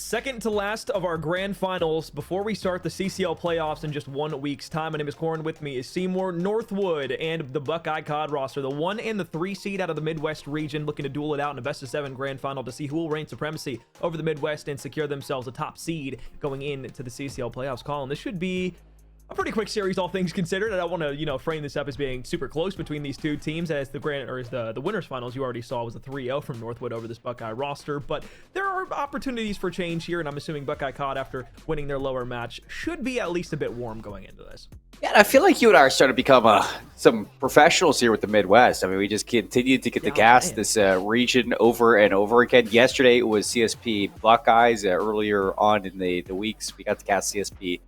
Second to last of our grand finals before we start the CCL playoffs in just 1 week's time. My name is Corin. With me is Seymour, Northwood, and the Buckeye CoD roster. The 1 and the 3 seed out of the Midwest region looking to duel it out in a best-of-7 grand final to see who will reign supremacy over the Midwest and secure themselves a top seed going into the CCL playoffs. Colin, this should be a pretty quick series, all things considered. I don't want to, frame this up as being super close between these two teams, as the winners finals you already saw was a 3-0 from Northwood over this Buckeye roster. But there are opportunities for change here, and I'm assuming Buckeye CoD, after winning their lower match, should be at least a bit warm going into this. Yeah, I feel like you and I are starting to become some professionals here with the Midwest. I mean, we just continue to get the gas this region over and over again. Yesterday it was CSP Buckeyes. Earlier on in the weeks, we got to cast CSP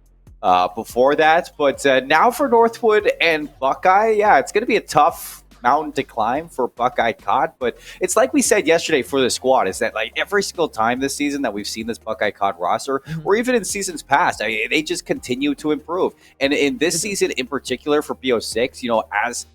before that. But now for Northwood and Buckeye, yeah, it's going to be a tough mountain to climb for Buckeye CoD. But it's like we said yesterday for the squad, is that like every single time this season that we've seen this Buckeye CoD roster, or even in seasons past, I mean, they just continue to improve. And in this season in particular for BO6, as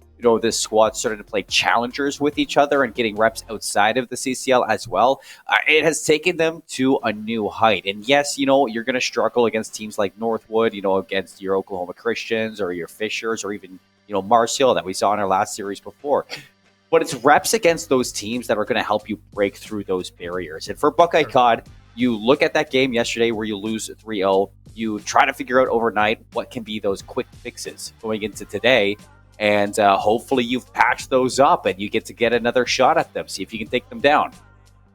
this squad started to play challengers with each other and getting reps outside of the CCL as well, it has taken them to a new height. And yes, you're going to struggle against teams like Northwood, against your Oklahoma Christians or your Fishers or even, Mars Hill that we saw in our last series before. But it's reps against those teams that are going to help you break through those barriers. And for Buckeye CoD, you look at that game yesterday where you lose 3-0, you try to figure out overnight what can be those quick fixes going into today. And hopefully you've patched those up and you get another shot at them. See if you can take them down.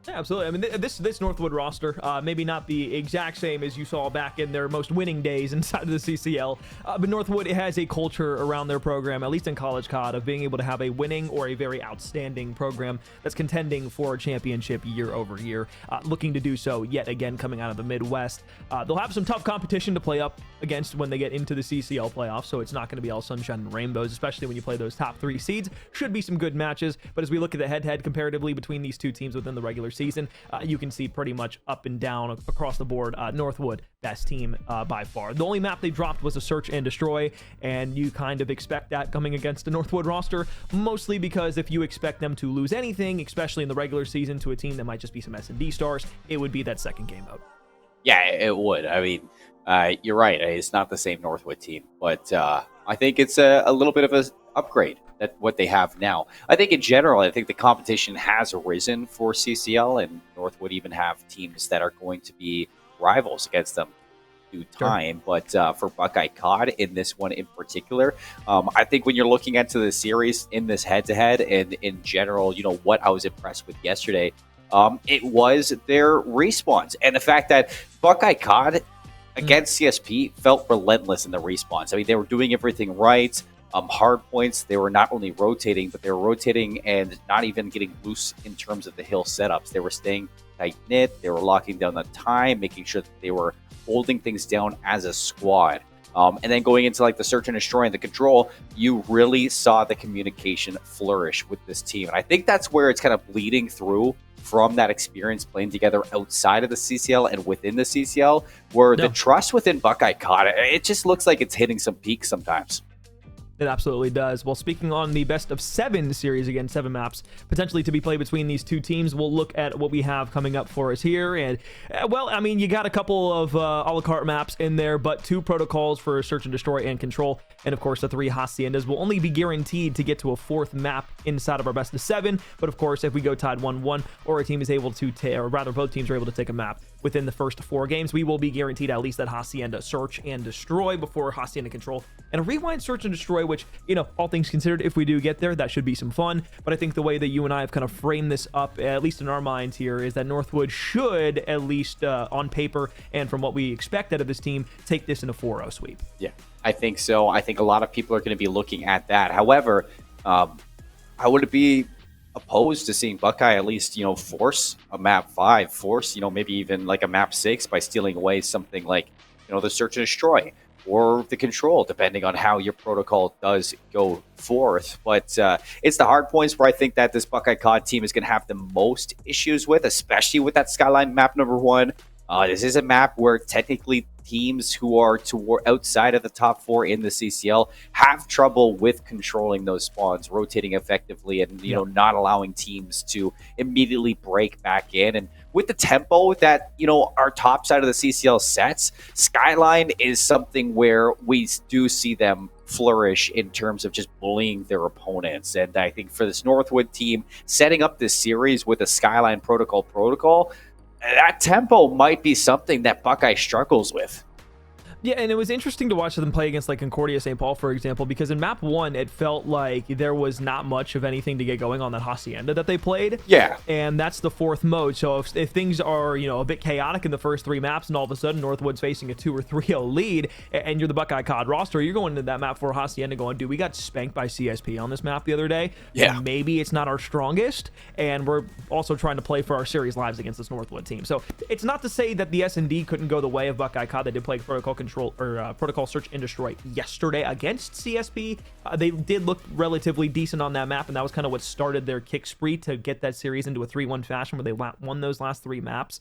Yeah, absolutely. I mean, this Northwood roster, maybe not the exact same as you saw back in their most winning days inside of the CCL, but Northwood has a culture around their program, at least in college CoD, of being able to have a winning or a very outstanding program that's contending for a championship year over year, looking to do so yet again coming out of the Midwest. They'll have some tough competition to play up against when they get into the CCL playoffs, so it's not going to be all sunshine and rainbows, especially when you play those top 3 seeds. Should be some good matches, but as we look at the head-to-head comparatively between these two teams within the regular season, you can see pretty much up and down across the board, Northwood best team by far. The only map they dropped was a search and destroy, and you kind of expect that coming against a Northwood roster, mostly because if you expect them to lose anything, especially in the regular season, to a team that might just be some S&D stars, it would be that second game mode. Yeah, it would. I mean, you're right. It's not the same Northwood team, but I think it's a little bit of an upgrade that what they have now. I think in general, I think the competition has arisen for CCL, and Northwood even have teams that are going to be rivals against them through time. Sure. But for Buckeye CoD in this one in particular, I think when you're looking into the series in this head-to-head and in general, what I was impressed with yesterday, it was their respawns and the fact that Buckeye CoD against CSP felt relentless in the respawns. I mean, they were doing everything right. Hard points, they were not only rotating, but they were rotating and not even getting loose in terms of the hill setups. They were staying tight-knit. They were locking down the time, making sure that they were holding things down as a squad. And then going into like the search and destroy and the control, you really saw the communication flourish with this team. And I think that's where it's kind of bleeding through from that experience playing together outside of the CCL and within the CCL, where the trust within Buckeye CoD, it just looks like it's hitting some peaks sometimes. It absolutely does. Well, speaking on the best-of-7 series, again, 7 maps potentially to be played between these two teams, we'll look at what we have coming up for us here. And, well, I mean, you got a couple of a la carte maps in there, but 2 protocols for search and destroy and control, and, of course, the 3 haciendas will only be guaranteed to get to a 4th map inside of our best-of-7. But, of course, if we go tied 1-1, or a team is able to, or rather, both teams are able to take a map within the first 4 games, we will be guaranteed at least that hacienda search and destroy before hacienda control, and a rewind search and destroy, which, all things considered, if we do get there, that should be some fun. But I think the way that you and I have kind of framed this up, at least in our minds here, is that Northwood should, at least on paper and from what we expect out of this team, take this in a 4-0 sweep. Yeah, I think so. I think a lot of people are going to be looking at that. However, I would be opposed to seeing Buckeye at least, force a map 5, force, maybe even like a map 6 by stealing away something like, the search and destroy or the control, depending on how your protocol does go forth. But it's the hard points where I think that this Buckeye CoD team is going to have the most issues with, especially with that Skyline map number 1. This is a map where technically teams who are outside of the top 4 in the CCL have trouble with controlling those spawns, rotating effectively, and not allowing teams to immediately break back in. And with the tempo that, our top side of the CCL sets, Skyline is something where we do see them flourish in terms of just bullying their opponents. And I think for this Northwood team, setting up this series with a Skyline protocol, that tempo might be something that Buckeye struggles with. Yeah, and it was interesting to watch them play against like Concordia St. Paul, for example, because in map 1, it felt like there was not much of anything to get going on that Hacienda that they played. Yeah. And that's the 4th mode. So if things are, a bit chaotic in the first 3 maps and all of a sudden Northwood's facing a 2 or 3-0 lead and you're the Buckeye CoD roster, you're going into that map for Hacienda going, dude, we got spanked by CSP on this map the other day. Yeah. Maybe it's not our strongest. And we're also trying to play for our series lives against this Northwood team. So it's not to say that the S&D couldn't go the way of Buckeye CoD. They did play protocol control or protocol search and destroy yesterday against CSP. They did look relatively decent on that map, and that was kind of what started their kick spree to get that series into a 3-1 fashion where they won those last 3 maps.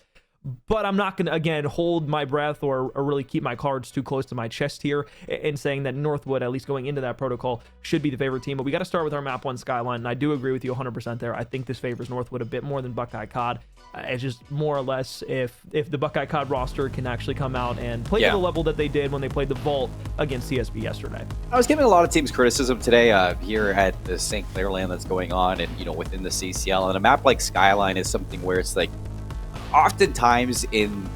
But I'm not going to, again, hold my breath or really keep my cards too close to my chest here in saying that Northwood, at least going into that protocol, should be the favorite team. But we got to start with our map 1 Skyline, and I do agree with you 100% there. I think this favors Northwood a bit more than Buckeye CoD. It's just more or less if the Buckeye CoD roster can actually come out and play to the level that they did when they played the Vault against CSP yesterday. I was giving a lot of teams criticism today here at the St. Clair land that's going on and, within the CCL. And a map like Skyline is something where it's like, oftentimes in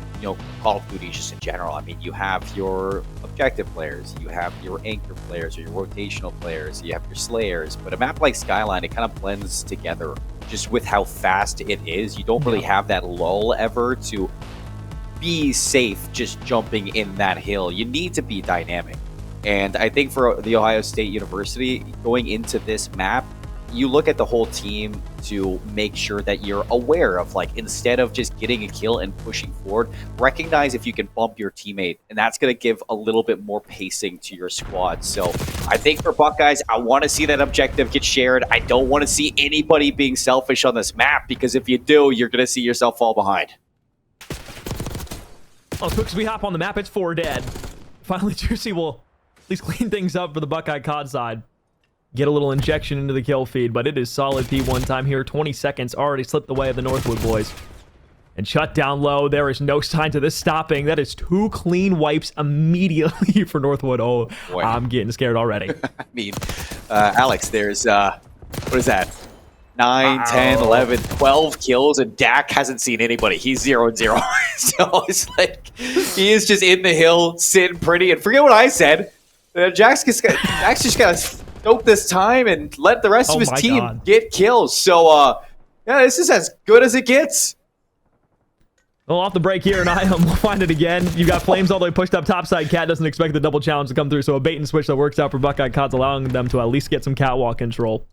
Call of Duty just in general, I mean, you have your objective players, you have your anchor players or your rotational players, you have your slayers, but a map like Skyline, it kind of blends together just with how fast it is. You don't really have that lull ever to be safe just jumping in that hill. You need to be dynamic, and I think for the Ohio State University going into this map, you look at the whole team to make sure that you're aware of, like, instead of just getting a kill and pushing forward, recognize if you can bump your teammate, and that's going to give a little bit more pacing to your squad. So I think for Buckeyes, I want to see that objective get shared. I don't want to see anybody being selfish on this map, because if you do, you're going to see yourself fall behind. Oh, quick as we hop on the map, it's 4 dead. Finally, Juicy will at least clean things up for the Buckeye CoD side. Get a little injection into the kill feed, but it is solid P1 time here. 20 seconds already slipped away of the Northwood boys. And shut down low. There is no sign to this stopping. That is 2 clean wipes immediately for Northwood. Oh, boy. I'm getting scared already. I mean, Alex, there's, what is that? 9, 10, 11, 12 kills, and Dak hasn't seen anybody. He's 0-0. So it's like, he is just in the hill, sitting pretty. And forget what I said. Jack's just got to dope this time and let the rest of his team get kills. So, yeah, this is as good as it gets. Well, off the break here, and we'll find it again. You got Flames all the way pushed up topside. Cat doesn't expect the double challenge to come through, so a bait and switch that works out for Buckeye CoD's, allowing them to at least get some catwalk control.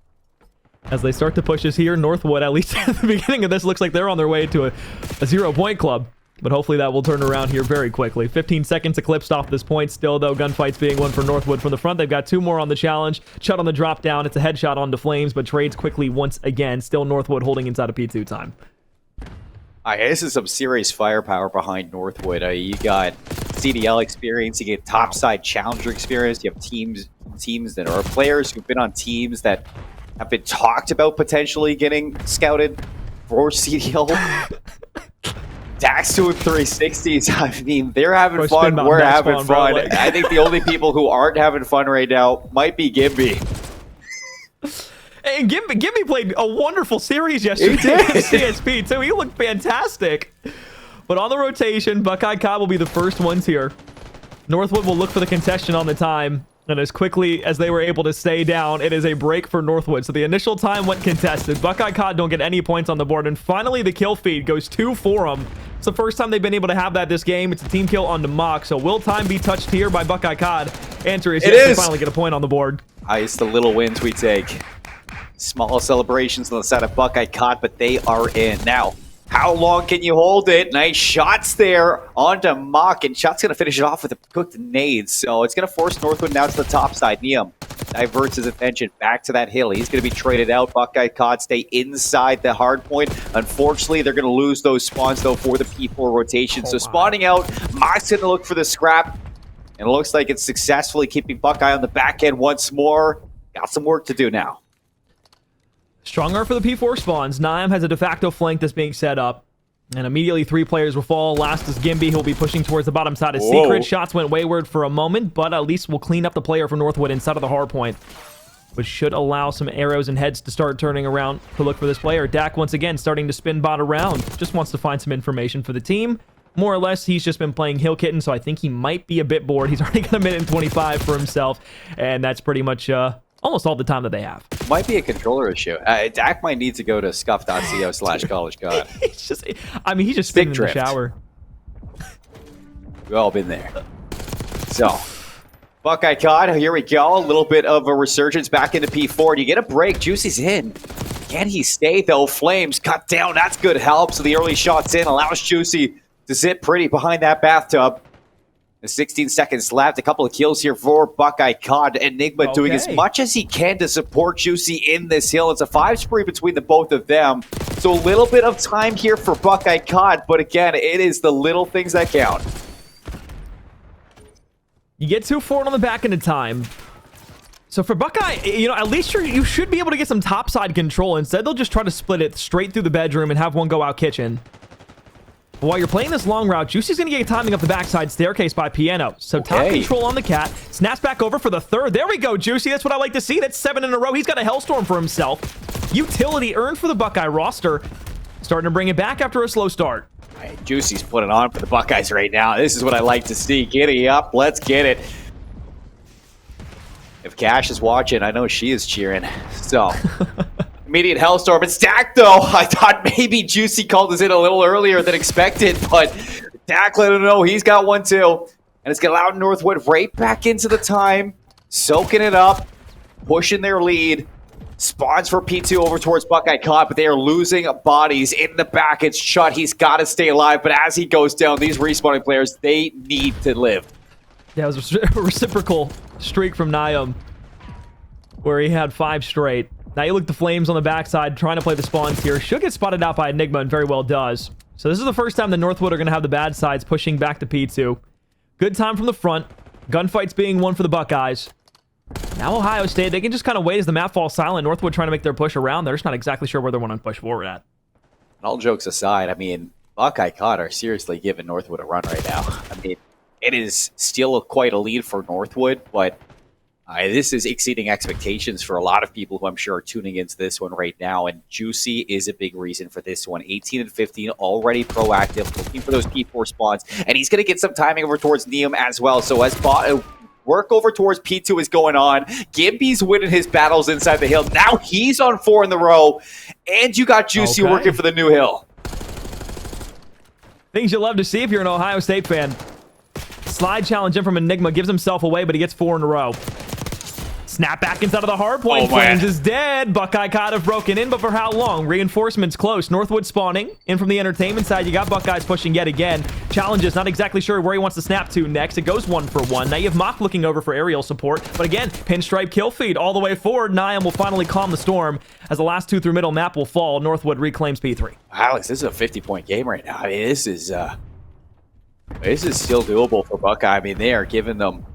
As they start to push us here, Northwood, at least at the beginning of this, looks like they're on their way to a 0-point club. But hopefully that will turn around here very quickly. 15 seconds eclipsed off this point. Still, though, gunfights being won for Northwood from the front. They've got 2 more on the challenge. Chut on the drop down. It's a headshot onto Flames, but trades quickly once again. Still Northwood holding inside of P2 time. This is some serious firepower behind Northwood. You got CDL experience. You get topside challenger experience. You have teams that are players who've been on teams that have been talked about potentially getting scouted for CDL. Dax doing 360s. I mean, they're having fun. We're having fun. I think the only people who aren't having fun right now might be Gimby. Hey, Gimby played a wonderful series yesterday against CSP, too. He looked fantastic. But on the rotation, Buckeye CoD will be the first ones here. Northwood will look for the contestant on the time. And as quickly as they were able to stay down, it is a break for Northwood. So the initial time went contested. Buckeye CoD don't get any points on the board. And finally, the kill feed goes 2 for them. It's the first time they've been able to have that this game. It's a team kill on Mock. So will time be touched here by Buckeye CoD? Answer is yes. They finally get a point on the board. It's the little wins we take. Small celebrations on the side of Buckeye CoD, but they are in. Now, how long can you hold it? Nice shots there onto Mock, and Shot's going to finish it off with a cooked nade. So it's going to force Northwood now to the top side. Neum diverts his attention back to that hill. He's going to be traded out. Buckeye CoD stay inside the hard point. Unfortunately, they're going to lose those spawns, though, for the P4 rotation. So spawning out, Mock's going to look for the scrap. And it looks like it's successfully keeping Buckeye on the back end once more. Got some work to do now. Stronger for the P4 spawns. Niam has a de facto flank that's being set up. And immediately 3 players will fall. Last is Gimby, who'll be pushing towards the bottom side of Whoa. Secret. Shots went wayward for a moment, but at least we'll clean up the player for Northwood inside of the hard point, which should allow some arrows and heads to start turning around to look for this player. Dak once again starting to spin bot around. Just wants to find some information for the team. More or less, he's just been playing Hill Kitten, so I think he might be a bit bored. He's already got a minute and 25 for himself, and that's pretty much almost all the time that they have. Might be a controller issue. Dak might need to go to scuff.co/collegecod. He's just, I mean, he's just spinning in the shower. We've all been there. So, Buckeye CoD, here we go. A little bit of a resurgence back into P4. Do you get a break? Juicy's in. Can he stay, though? Flames cut down. That's good help. So the early shot's in. Allows Juicy to sit pretty behind that bathtub. The 16 seconds left. A couple of kills here for Buckeye CoD. Enigma doing as much as he can to support Juicy in this hill. It's a 5 spree between the both of them. So a little bit of time here for Buckeye CoD. But again, it is the little things that count. You get 2 forward on the back end of time. So for Buckeye, you know, at least you should be able to get some topside control. Instead, they'll just try to split it straight through the bedroom and have one go out kitchen. But while you're playing this long route, Juicy's going to get timing up the backside staircase by Piano. So top control on the cat. Snaps back over for the 3rd. There we go, Juicy. That's what I like to see. That's 7 in a row. He's got a Hellstorm for himself. Utility earned for the Buckeye roster. Starting to bring it back after a slow start. Right, Juicy's putting on for the Buckeyes right now. This is what I like to see. Giddy up. Let's get it. If Cash is watching, I know she is cheering. So, immediate Hellstorm. It's Dak, though. I thought maybe Juicy called us in a little earlier than expected, but Dak let him know he's got one, too. And it's going to allow Northwood right back into the time, soaking it up, pushing their lead. Spawns for P2 over towards Buckeye CoD, but they are losing bodies in the back. It's Chut. He's got to stay alive, but as he goes down, these respawning players, they need to live. Yeah, it was a reciprocal streak from Niam, where he had 5 straight. Now you look at the Flames on the backside, trying to play the spawns here. Should get spotted out by Enigma, and very well does. So this is the first time the Northwood are going to have the bad sides pushing back to P2. Good time from the front. Gunfights being won for the Buckeyes. Now Ohio State, they can just kind of wait as the map falls silent. Northwood trying to make their push around. They're just not exactly sure where they want to push forward at. All jokes aside, I mean, Buckeye CoD are seriously giving Northwood a run right now. I mean, it is still quite a lead for Northwood, but this is exceeding expectations for a lot of people who I'm sure are tuning into this one right now, and Juicy is a big reason for this one. 18 and 15, already proactive, looking for those P4 spawns, and he's going to get some timing over towards Neum as well. So as work over towards P2 is going on, Gimby's winning his battles inside the hill. Now he's on 4 in the row, and you got Juicy working for the new hill. Things you love to see if you're an Ohio State fan. Slide challenge in from Enigma, gives himself away, but he gets 4 in a row. Snap back inside of the hard point. Flames is dead. Buckeye CoD have broken in, but for how long? Reinforcements close. Northwood spawning. In from the entertainment side, you got Buckeyes pushing yet again. Challenges, not exactly sure where he wants to snap to next. It goes 1 for 1. Now you have Mock looking over for aerial support. But again, pinstripe kill feed all the way forward. Niam will finally calm the storm as the last 2 through middle map will fall. Northwood reclaims P3. Alex, this is a 50-point game right now. I mean, this is still doable for Buckeye. I mean, they are giving them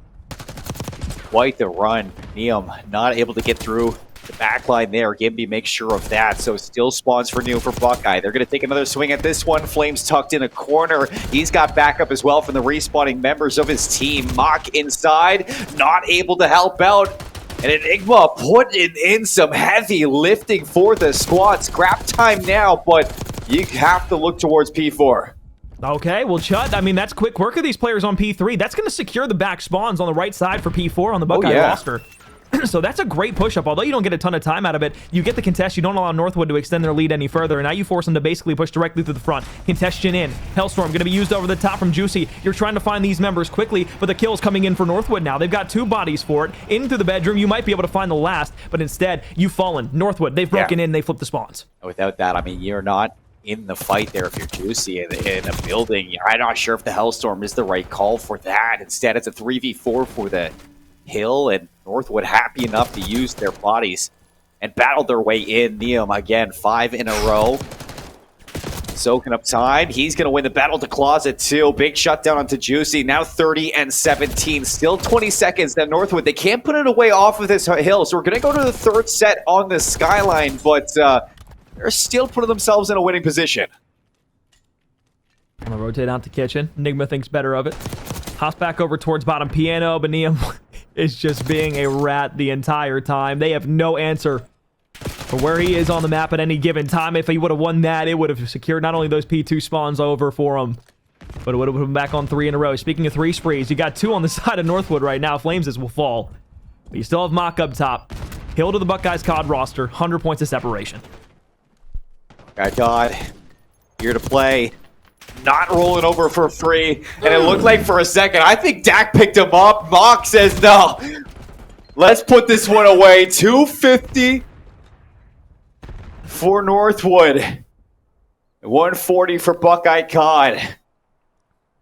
quite the run. Neum not able to get through the back line there. Gimby makes sure of that. So still spawns for Neum for Buckeye. They're going to take another swing at this one. Flames tucked in a corner. He's got backup as well from the respawning members of his team. Mock inside, not able to help out. And Enigma putting in some heavy lifting for the squad. Scrap time now, but you have to look towards P4. Okay, well, Chud, I mean, that's quick work of these players on P3. That's going to secure the back spawns on the right side for P4 on the Buckeye roster. So that's a great push-up. Although you don't get a ton of time out of it, you get the contest. You don't allow Northwood to extend their lead any further. And now you force them to basically push directly through the front. Contestion in. Hellstorm going to be used over the top from Juicy. You're trying to find these members quickly, but the kill's coming in for Northwood now. They've got 2 bodies for it. Into the bedroom, you might be able to find the last, but instead, you've fallen. Northwood, they've broken in, they flipped the spawns. Without that, I mean, you're not in the fight there if you're Juicy in a building. I'm not sure if the Hellstorm is the right call for that. Instead, it's a 3v4 for the hill, and Northwood happy enough to use their bodies and battle their way in. Neum, again, 5 in a row. Soaking up time. He's going to win the battle to closet, too. Big shutdown onto Juicy. Now 30 and 17. Still 20 seconds. Then Northwood, they can't put it away off of this hill, so we're going to go to the 3rd set on the skyline, but they're still putting themselves in a winning position. I'm gonna rotate out to kitchen. Enigma thinks better of it. Hops back over towards bottom piano, but Neum is just being a rat the entire time. They have no answer for where he is on the map at any given time. If he would have won that, it would have secured not only those P2 spawns over for him, but it would have put him back on 3 in a row. Speaking of 3 sprees, you got 2 on the side of Northwood right now. Flames will fall. But you still have Mock up top. Hill to the Buckeyes CoD roster. 100 points of separation. God, here to play. Not rolling over for free. And it looked like for a second, I think Dak picked him up. Mock says, no. Let's put this one away. 250 for Northwood. 140 for Buckeye CoD.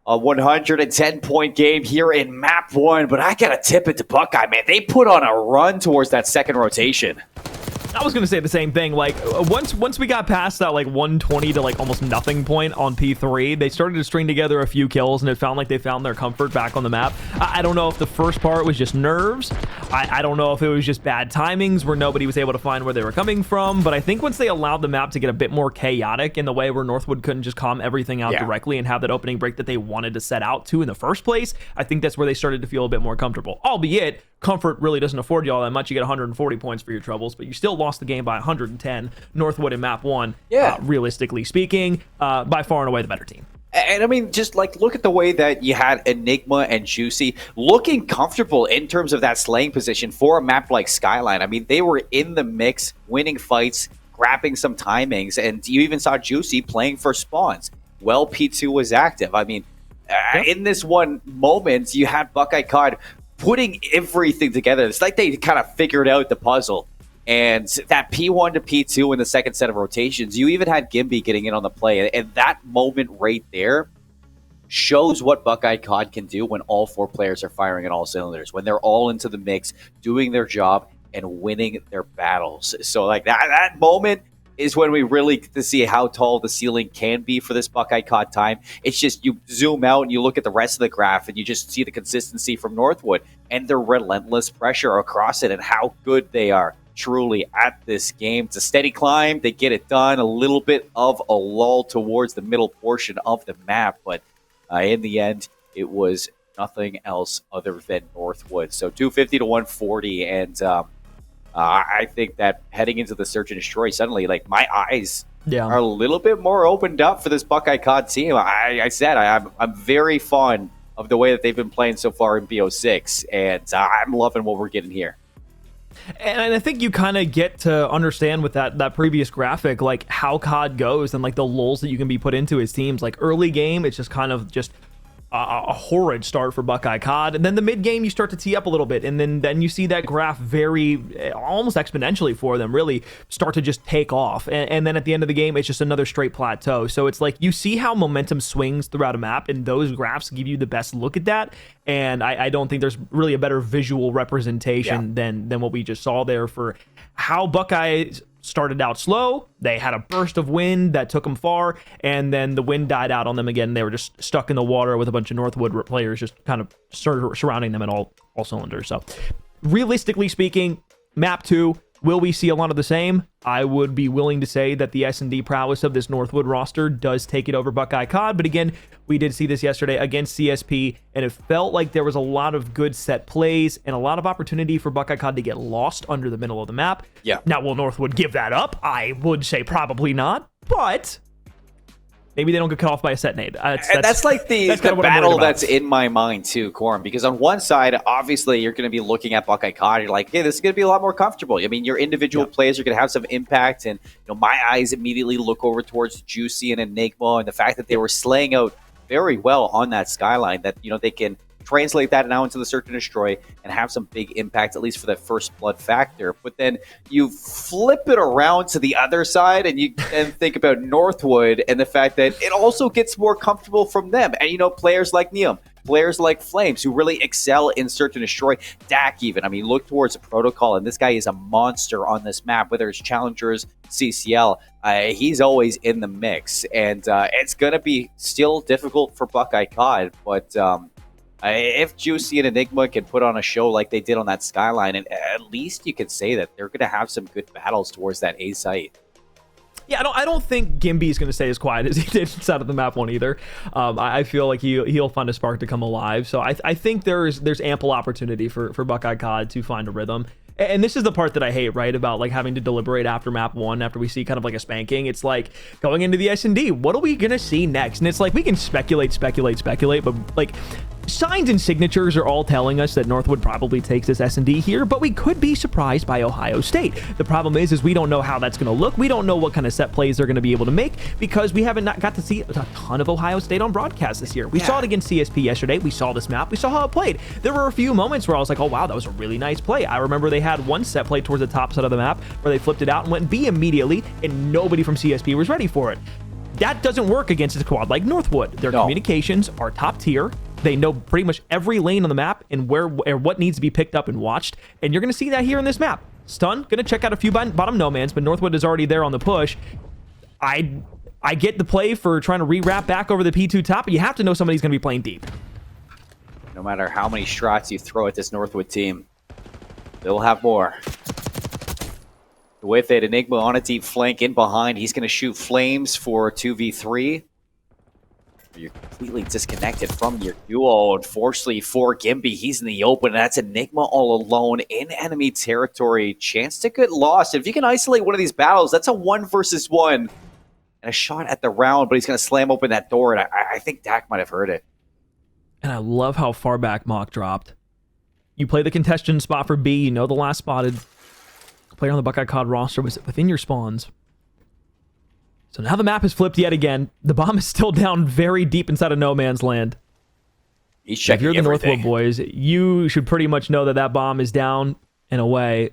A 110-point game here in Map 1. But I got to tip it to Buckeye, man. They put on a run towards that second rotation. I was going to say the same thing. Like, once we got past that, like, 120 to, like, almost nothing point on P3, they started to string together a few kills, and it felt like they found their comfort back on the map. I don't know if the first part was just nerves. I don't know if it was just bad timings where nobody was able to find where they were coming from, but I think once they allowed the map to get a bit more chaotic in the way where Northwood couldn't just calm everything out directly and have that opening break that they wanted to set out to in the first place, I think that's where they started to feel a bit more comfortable. Albeit, comfort really doesn't afford you all that much. You get 140 points for your troubles, but you still lost the game by 110. Northwood in Map 1, realistically speaking, by far and away the better team. And I mean, just like look at the way that you had Enigma and Juicy looking comfortable in terms of that slaying position for a map like Skyline. I mean, they were in the mix, winning fights, grabbing some timings, and you even saw Juicy playing for spawns. Well, P2 was active. I mean, in this one moment, you had Buckeye CoD putting everything together. It's like they kind of figured out the puzzle. And that P1 to P2 in the second set of rotations, you even had Gimby getting in on the play. And that moment right there shows what Buckeye CoD can do when all 4 players are firing at all cylinders, when they're all into the mix, doing their job, and winning their battles. So like that moment is when we really get to see how tall the ceiling can be for this Buckeye CoD time. It's just you zoom out and you look at the rest of the graph and you just see the consistency from Northwood and their relentless pressure across it and how good they are truly at this game. It's a steady climb. They get it done. A little bit of a lull towards the middle portion of the map, but in the end, it was nothing else other than Northwood. So 250 to 140, and I think that heading into the Search and Destroy, suddenly, like, my eyes are a little bit more opened up for this Buckeye CoD team. I said I'm very fond of the way that they've been playing so far in BO6, and I'm loving what we're getting here. And I think you kind of get to understand with that previous graphic, like, how CoD goes and, like, the lulls that you can be put into his teams. Like, early game, it's just kind of just a horrid start for Buckeye CoD, and then the mid game you start to tee up a little bit, and then you see that graph very almost exponentially for them really start to just take off, and then at the end of the game it's just another straight plateau. So it's like you see how momentum swings throughout a map, and those graphs give you the best look at that, and I don't think there's really a better visual representation than what we just saw there for how Buckeye started out slow. They had a burst of wind that took them far, and then the wind died out on them again. They were just stuck in the water with a bunch of Northwood players just kind of surrounding them at all cylinders. So realistically speaking, map 2, will we see a lot of the same? I would be willing to say that the S&D prowess of this Northwood roster does take it over Buckeye CoD, but again, we did see this yesterday against CSP, and it felt like there was a lot of good set plays and a lot of opportunity for Buckeye CoD to get lost under the middle of the map. Now, will Northwood give that up? I would say probably not, but maybe they don't get cut off by a set nade. That's like the battle that's in my mind too, Corum, because on one side, obviously, you're going to be looking at Buckeye CoD. You're like, hey, this is going to be a lot more comfortable. I mean, your individual players are going to have some impact, and my eyes immediately look over towards Juicy and Enigma, and the fact that they were slaying out very well on that Skyline, that they can translate that now into the Search and Destroy and have some big impact, at least for that first blood factor. But then you flip it around to the other side and you think about Northwood and the fact that it also gets more comfortable from them. And, players like Neum, players like Flames who really excel in Search and Destroy, Dak even. I mean, look towards the Protocol, and this guy is a monster on this map, whether it's Challengers, CCL. He's always in the mix. And it's going to be still difficult for Buckeye CoD, but if Juicy and Enigma can put on a show like they did on that Skyline, and at least you could say that they're going to have some good battles towards that A site. Yeah, I don't think Gimby's going to stay as quiet as he did inside of the map one either. I feel like he'll find a spark to come alive. So I think there's ample opportunity for Buckeye CoD to find a rhythm. And this is the part that I hate, right? About like having to deliberate after map one, after we see kind of like a spanking. It's like going into the S&D, what are we going to see next? And it's like we can speculate, but like signs and signatures are all telling us that Northwood probably takes this S&D here, but we could be surprised by Ohio State. The problem is we don't know how that's going to look. We don't know what kind of set plays they're going to be able to make because we haven't got to see a ton of Ohio State on broadcast this year. We saw it against CSP yesterday. We saw this map. We saw how it played. There were a few moments where I was like, oh, wow, that was a really nice play. I remember they had one set play towards the top side of the map where they flipped it out and went B immediately, and nobody from CSP was ready for it. That doesn't work against a squad like Northwood. Their communications are top tier. They know pretty much every lane on the map and where what needs to be picked up and watched. And you're going to see that here in this map. Stun, going to check out a few bottom no-mans, but Northwood is already there on the push. I get the play for trying to re-wrap back over the P2 top, but you have to know somebody's going to be playing deep. No matter how many shots you throw at this Northwood team, they'll have more. With it, Enigma on a deep flank in behind. He's going to shoot Flames for 2v3. You're completely disconnected from your duo. Unfortunately for Gimby, he's in the open. That's Enigma all alone in enemy territory. Chance to get lost. If you can isolate one of these battles, that's a 1 versus 1. And a shot at the round, but he's going to slam open that door, and I think Dak might have heard it. And I love how far back Mock dropped. You play the contestant spot for B. You know the last spotted player on the Buckeye CoD roster was within your spawns. So now the map has flipped yet again. The bomb is still down very deep inside of no man's land. He's checking If you're the everything. Northwood boys, you should pretty much know that that bomb is down and away.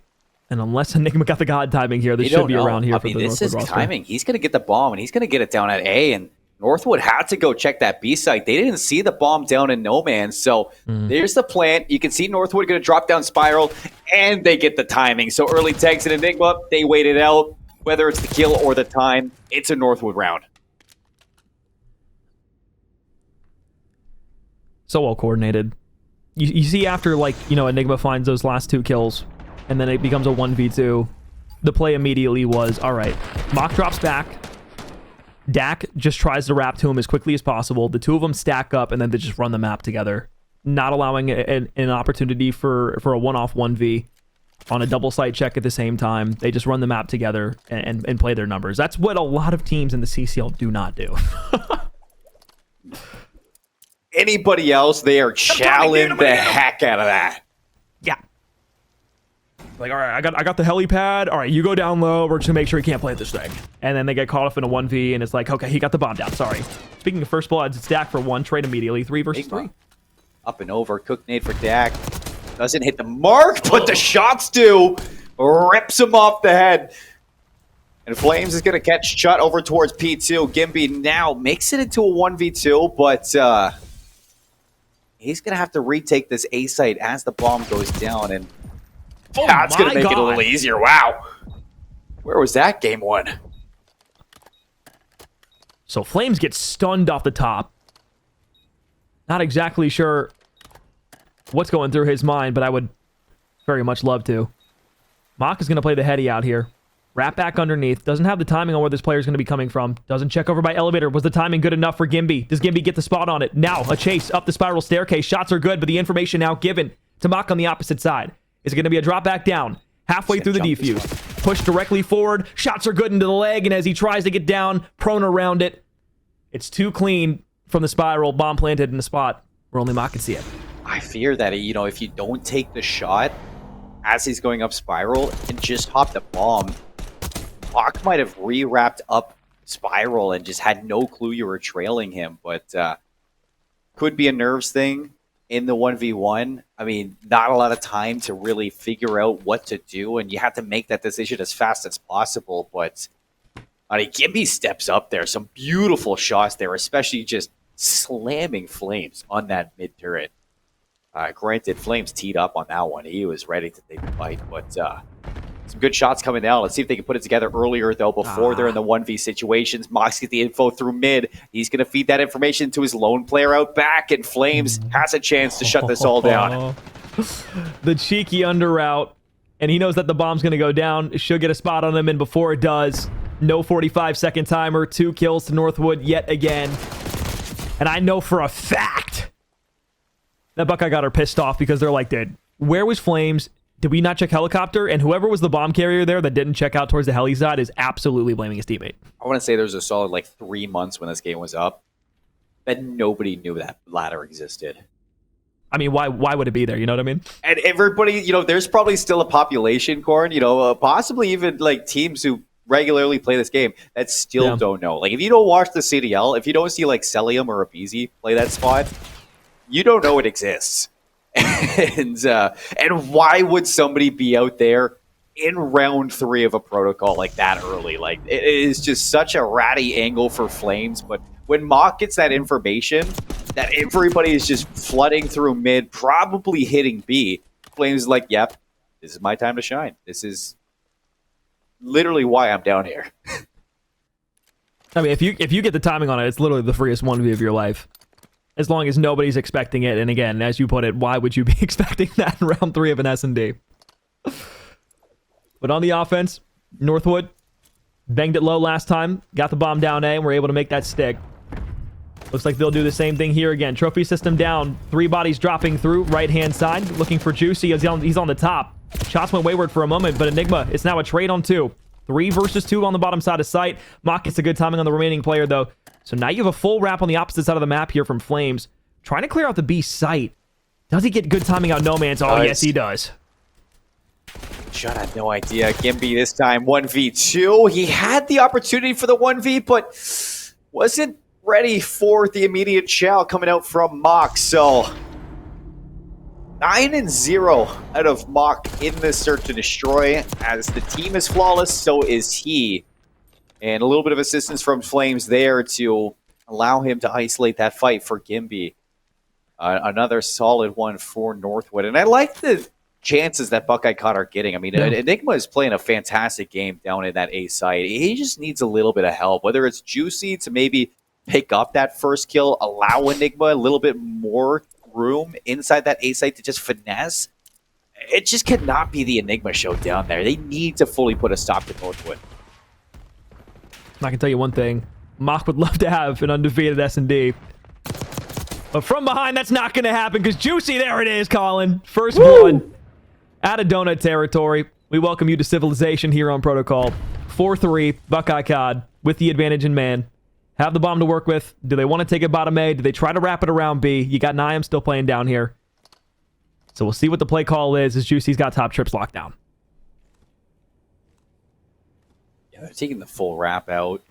And unless Enigma got the God timing here, this should be around here for the Northwood roster. This is timing. He's going to get the bomb, and he's going to get it down at A, and Northwood had to go check that B site. They didn't see the bomb down in no man, so there's the plant. You can see Northwood going to drop down Spiral, and they get the timing. So early tags in Enigma, they wait it out. Whether it's the kill or the time, it's a Northwood round. So well coordinated. You see after, like, you know, Enigma finds those last 2 kills, and then it becomes a 1v2. The play immediately was, all right, Mock drops back. Dak just tries to wrap to him as quickly as possible. The two of them stack up, and then they just run the map together, not allowing an opportunity for a one-off 1v on a double site check at the same time. They just run the map together and play their numbers. That's what a lot of teams in the CCL do not do. Anybody else, they are challenging the heck out of that. Yeah. Like, all right, I got the helipad. All right, you go down low. We're just gonna make sure he can't play this thing. And then they get caught up in a 1v, and it's like, okay, he got the bomb down. Sorry. Speaking of first bloods, it's Dak for 1. Trade immediately. 3 versus 3. Up and over. Cook nade for Dak. Doesn't hit the mark, but the shots do. Rips him off the head. And Flames is going to catch Chut over towards P2. Gimby now makes it into a 1v2, but he's going to have to retake this A site as the bomb goes down. And that's going to make it a little easier. Wow. Where was that game 1? So Flames gets stunned off the top. Not exactly sure what's going through his mind, but I would very much love to. Mock is going to play the heady out here. Wrap back underneath. Doesn't have the timing on where this player is going to be coming from. Doesn't check over by elevator. Was the timing good enough for Gimby? Does Gimby get the spot on it? Now, a chase up the spiral staircase. Shots are good, but the information now given to Mock on the opposite side. Is it going to be a drop back down? Halfway through the defuse. Push directly forward. Shots are good into the leg, and as he tries to get down, prone around it. It's too clean from the spiral. Bomb planted in the spot where only Mock can see it. I fear that, you know, if you don't take the shot as he's going up Spiral and just hop the bomb, Mock might have re-wrapped up Spiral and just had no clue you were trailing him. But could be a nerves thing in the 1v1. I mean, not a lot of time to really figure out what to do, and you have to make that decision as fast as possible. But I mean, Gimby steps up there. Some beautiful shots there, especially just slamming Flames on that mid-turret. Granted, Flames teed up on that one. He was ready to take the fight, but some good shots coming down. Let's see if they can put it together earlier, though, before they're in the 1v situations. Mox get the info through mid. He's going to feed that information to his lone player out back, and Flames has a chance to shut this all down. The cheeky under route, and he knows that the bomb's going to go down. She'll get a spot on him, and before it does, No 45-second timer. 2 kills to Northwood yet again. And I know for a fact that Buckeye got her pissed off because they're like, dude, where was Flames? Did we not check helicopter? And whoever was the bomb carrier there that didn't check out towards the heli side is absolutely blaming his teammate. I want to say there's a solid like 3 months when this game was up that nobody knew that ladder existed. I mean, why would it be there? You know what I mean? And everybody, you know, there's probably still a population, Corn, you know, possibly even like teams who regularly play this game that still don't know. Like, if you don't watch the CDL, if you don't see like Celium or Abizi play that spot, you don't know it exists. And why would somebody be out there in round 3 of a protocol like that early? Like, it is just such a ratty angle for Flames. But when Mock gets that information that everybody is just flooding through mid, probably hitting B, Flames is like, yep, this is my time to shine. This is literally why I'm down here. I mean, if you get the timing on it, it's literally the freest 1v of your life. As long as nobody's expecting it. And again, as you put it, why would you be expecting that in round 3 of an S&D? But on the offense, Northwood banged it low last time, got the bomb down A, and were able to make that stick. Looks like they'll do the same thing here again. Trophy system down, 3 bodies dropping through, right-hand side, looking for Juicy as he's on the top. Shots went wayward for a moment, but Enigma, it's now a trade on 2. 3 versus 2 on the bottom side of sight. Mock gets a good timing on the remaining player, though. So now you have a full wrap on the opposite side of the map here from Flames. Trying to clear out the B site. Does he get good timing out No Man's? Oh, yes, he does. Shot had no idea. Gimby this time 1v2. He had the opportunity for the 1v, but wasn't ready for the immediate chow coming out from Mock. So 9-0 out of Mock in this search and destroy. As the team is flawless, so is he. And a little bit of assistance from Flames there to allow him to isolate that fight for Gimby. Another solid one for Northwood. And I like the chances that Buckeye CoD are getting. I mean, Enigma is playing a fantastic game down in that A site. He just needs a little bit of help, whether it's Juicy to maybe pick up that first kill, allow Enigma a little bit more room inside that A site to just finesse. It just cannot be the Enigma show down there. They need to fully put a stop to Northwood. I can tell you one thing. Mock would love to have an undefeated S&D. But from behind, that's not going to happen because Juicy, there it is, Colin. First blood out of donut territory. We welcome you to civilization here on Protocol. 4-3, Buckeye CoD with the advantage in man. Have the bomb to work with. Do they want to take it bottom A? Do they try to wrap it around B? You got Niam still playing down here. So we'll see what the play call is as Juicy's got top trips locked down. Yeah, they're taking the full wrap out.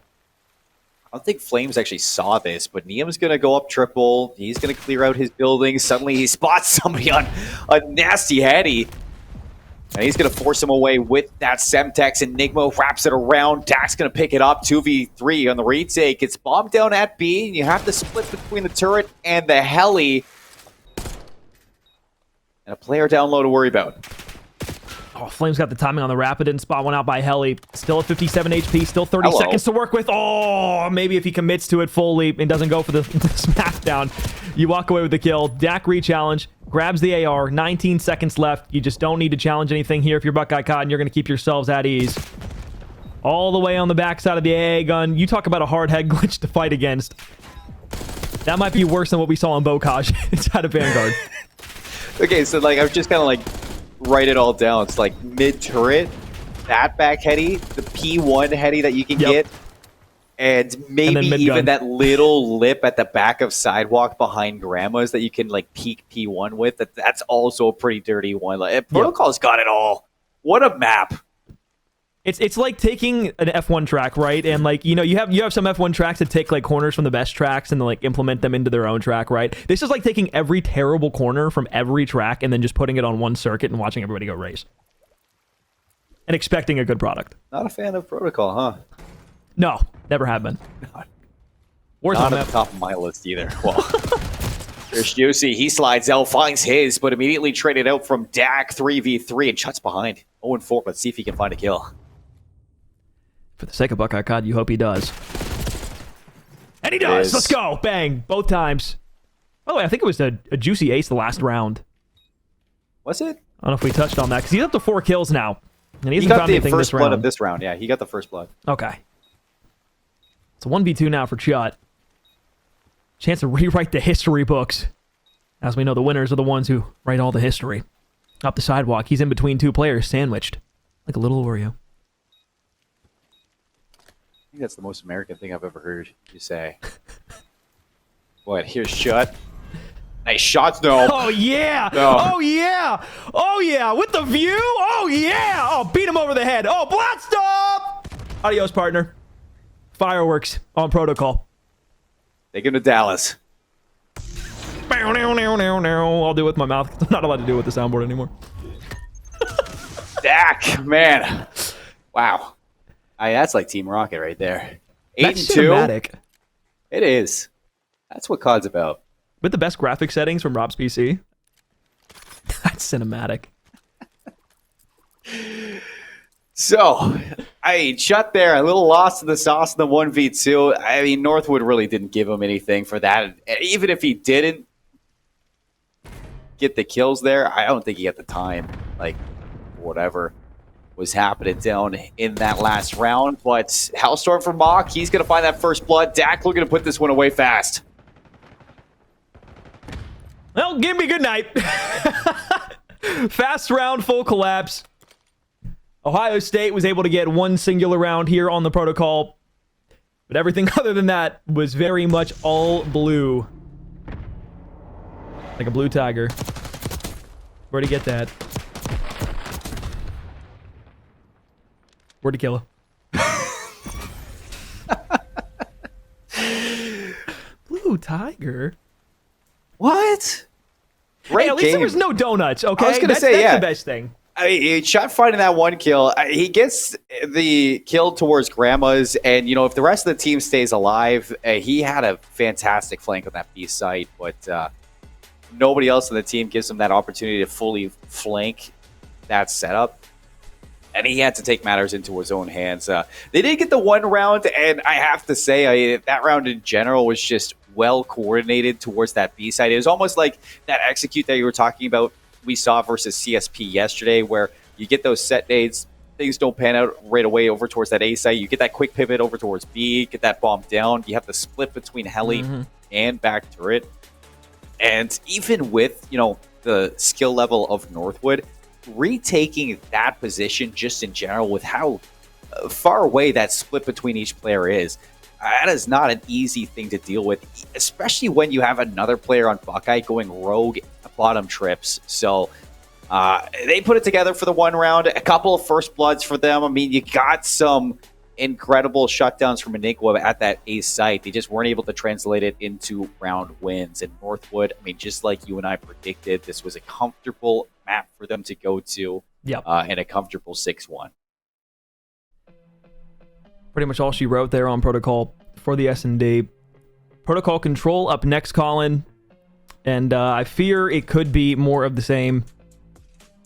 I don't think Flames actually saw this, but Niam's going to go up triple. He's going to clear out his building. Suddenly he spots somebody on a nasty heady. And he's going to force him away with that Semtex. Enigma wraps it around. Dak's going to pick it up. 2v3 on the retake. It's bombed down at B. And you have to split between the turret and the heli. And a player down low to worry about. Oh, Flames got the timing on the rapid and spot one out by heli. Still at 57 HP, still 30 seconds to work with. Oh, maybe if he commits to it fully and doesn't go for the smackdown, you walk away with the kill. Dak re-challenge, grabs the AR, 19 seconds left. You just don't need to challenge anything here if you're Buckeye CoD, and you're going to keep yourselves at ease. All the way on the backside of the AA gun. You talk about a hard head glitch to fight against. That might be worse than what we saw on Bocage inside of Vanguard. Okay, so like I was just kind of like write it all down. It's like mid-turret, that back heady, the P1 heady that you can get, and maybe even that little lip at the back of sidewalk behind Grandma's that you can like peek P1 with. That's also a pretty dirty one. Like, Protocol's got it all. What a map. It's like taking an F1 track, right? And like, you know, you have some F1 tracks that take like corners from the best tracks and then like implement them into their own track, right? This is like taking every terrible corner from every track and then just putting it on one circuit and watching everybody go race. And expecting a good product. Not a fan of Protocol, huh? No, never have been. Not at the top of my list either. Well, there's Juicy. He slides out, finds his, but immediately traded out from Dak 3v3 and shuts behind. 0-4, let's see if he can find a kill. For the sake of Buckeye CoD, you hope he does. And he does! Let's go! Bang! Both times. By the way, I think it was a Juicy ace the last round. Was it? I don't know if we touched on that, because he's up to 4 kills now. And he got the first blood of this round. Yeah, he got the first blood. Okay. It's a 1v2 now for Chut. Chance to rewrite the history books. As we know, the winners are the ones who write all the history. Up the sidewalk, he's in between two players, sandwiched. Like a little Oreo. I think that's the most American thing I've ever heard you say. What? Here's Chut. Nice shots, no. Oh, yeah. No. Oh, yeah. Oh, yeah. With the view. Oh, yeah. Oh, beat him over the head. Oh, blast off. Adios, partner. Fireworks on protocol. Take him to Dallas. I'll do it with my mouth. I'm not allowed to do it with the soundboard anymore. Dak, man. Wow. That's like Team Rocket right there. 8-2. That's cinematic. It is. That's what COD's about. With the best graphic settings from Rob's PC. That's cinematic. So, Chut there, a little lost in the sauce in the 1v2. I mean, Northwood really didn't give him anything for that. And even if he didn't get the kills there, I don't think he had the time. Like, whatever was happening down in that last round. But Hellstorm for Mock, he's going to find that first blood. Dak looking to put this one away fast. Well, give me good night. Fast round, full collapse. Ohio State was able to get one singular round here on the protocol. But everything other than that was very much all blue. Like a blue tiger. Where'd he get that? Where'd he kill her? Blue tiger? What? Hey, at least there was no donuts, okay? I was gonna say, that's yeah. the best thing. I mean, Chut finding that one kill. He gets the kill towards Grandma's, and, you know, if the rest of the team stays alive, he had a fantastic flank on that B site, but nobody else on the team gives him that opportunity to fully flank that setup. And he had to take matters into his own hands. They did get the one round, and I have to say, that round in general was just well coordinated towards that B side. It was almost like that execute that you were talking about we saw versus CSP yesterday, where you get those set nades, things don't pan out right away over towards that A site. You get that quick pivot over towards B, get that bomb down. You have the split between heli and back turret. And even with, you know, the skill level of Northwood, retaking that position just in general with how far away that split between each player is, that is not an easy thing to deal with, especially when you have another player on Buckeye going rogue bottom trips. So they put it together for the one round. A couple of first bloods for them. I mean, you got some incredible shutdowns from Enigma at that A site. They just weren't able to translate it into round wins. And Northwood, I mean, just like you and I predicted, this was a comfortable map for them to go to. And a comfortable 6-1. Pretty much all she wrote there on protocol for the S&D. Protocol control up next, Colin. And I fear it could be more of the same.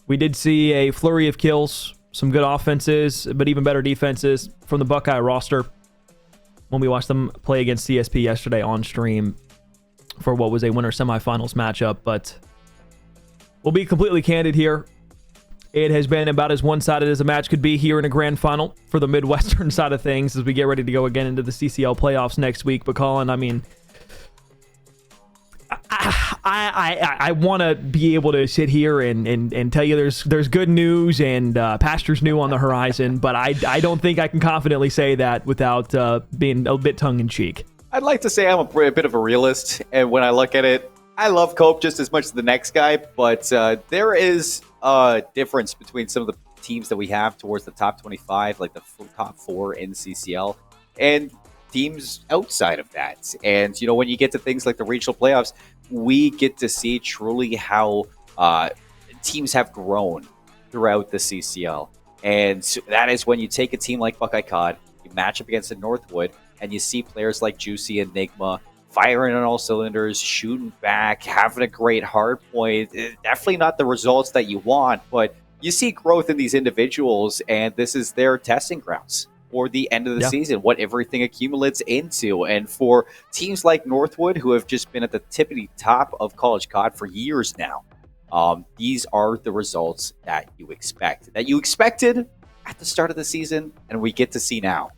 We did see a flurry of kills, some good offenses, but even better defenses from the Buckeye roster when we watched them play against CSP yesterday on stream for what was a winter semifinals matchup. But we'll be completely candid here. It has been about as one-sided as a match could be here in a grand final for the Midwestern side of things as we get ready to go again into the CCL playoffs next week. But Colin, I mean, I want to be able to sit here and tell you there's good news and pastures new on the horizon, but I don't think I can confidently say that without being a bit tongue-in-cheek. I'd like to say I'm a bit of a realist, and when I look at it, I love Cope just as much as the next guy, but there is a difference between some of the teams that we have towards the top 25, like the top 4 in CCL, and teams outside of that. And, you know, when you get to things like the regional playoffs, we get to see truly how teams have grown throughout the CCL. And that is when you take a team like Buckeye CoD, you match up against the Northwood, and you see players like Juicy, Enigma, firing on all cylinders, shooting back, having a great hard point. Definitely not the results that you want, but you see growth in these individuals, and this is their testing grounds for the end of the season, what everything accumulates into. And for teams like Northwood, who have just been at the tippity top of college COD for years now, these are the results that you expect, that you expected at the start of the season, and we get to see now.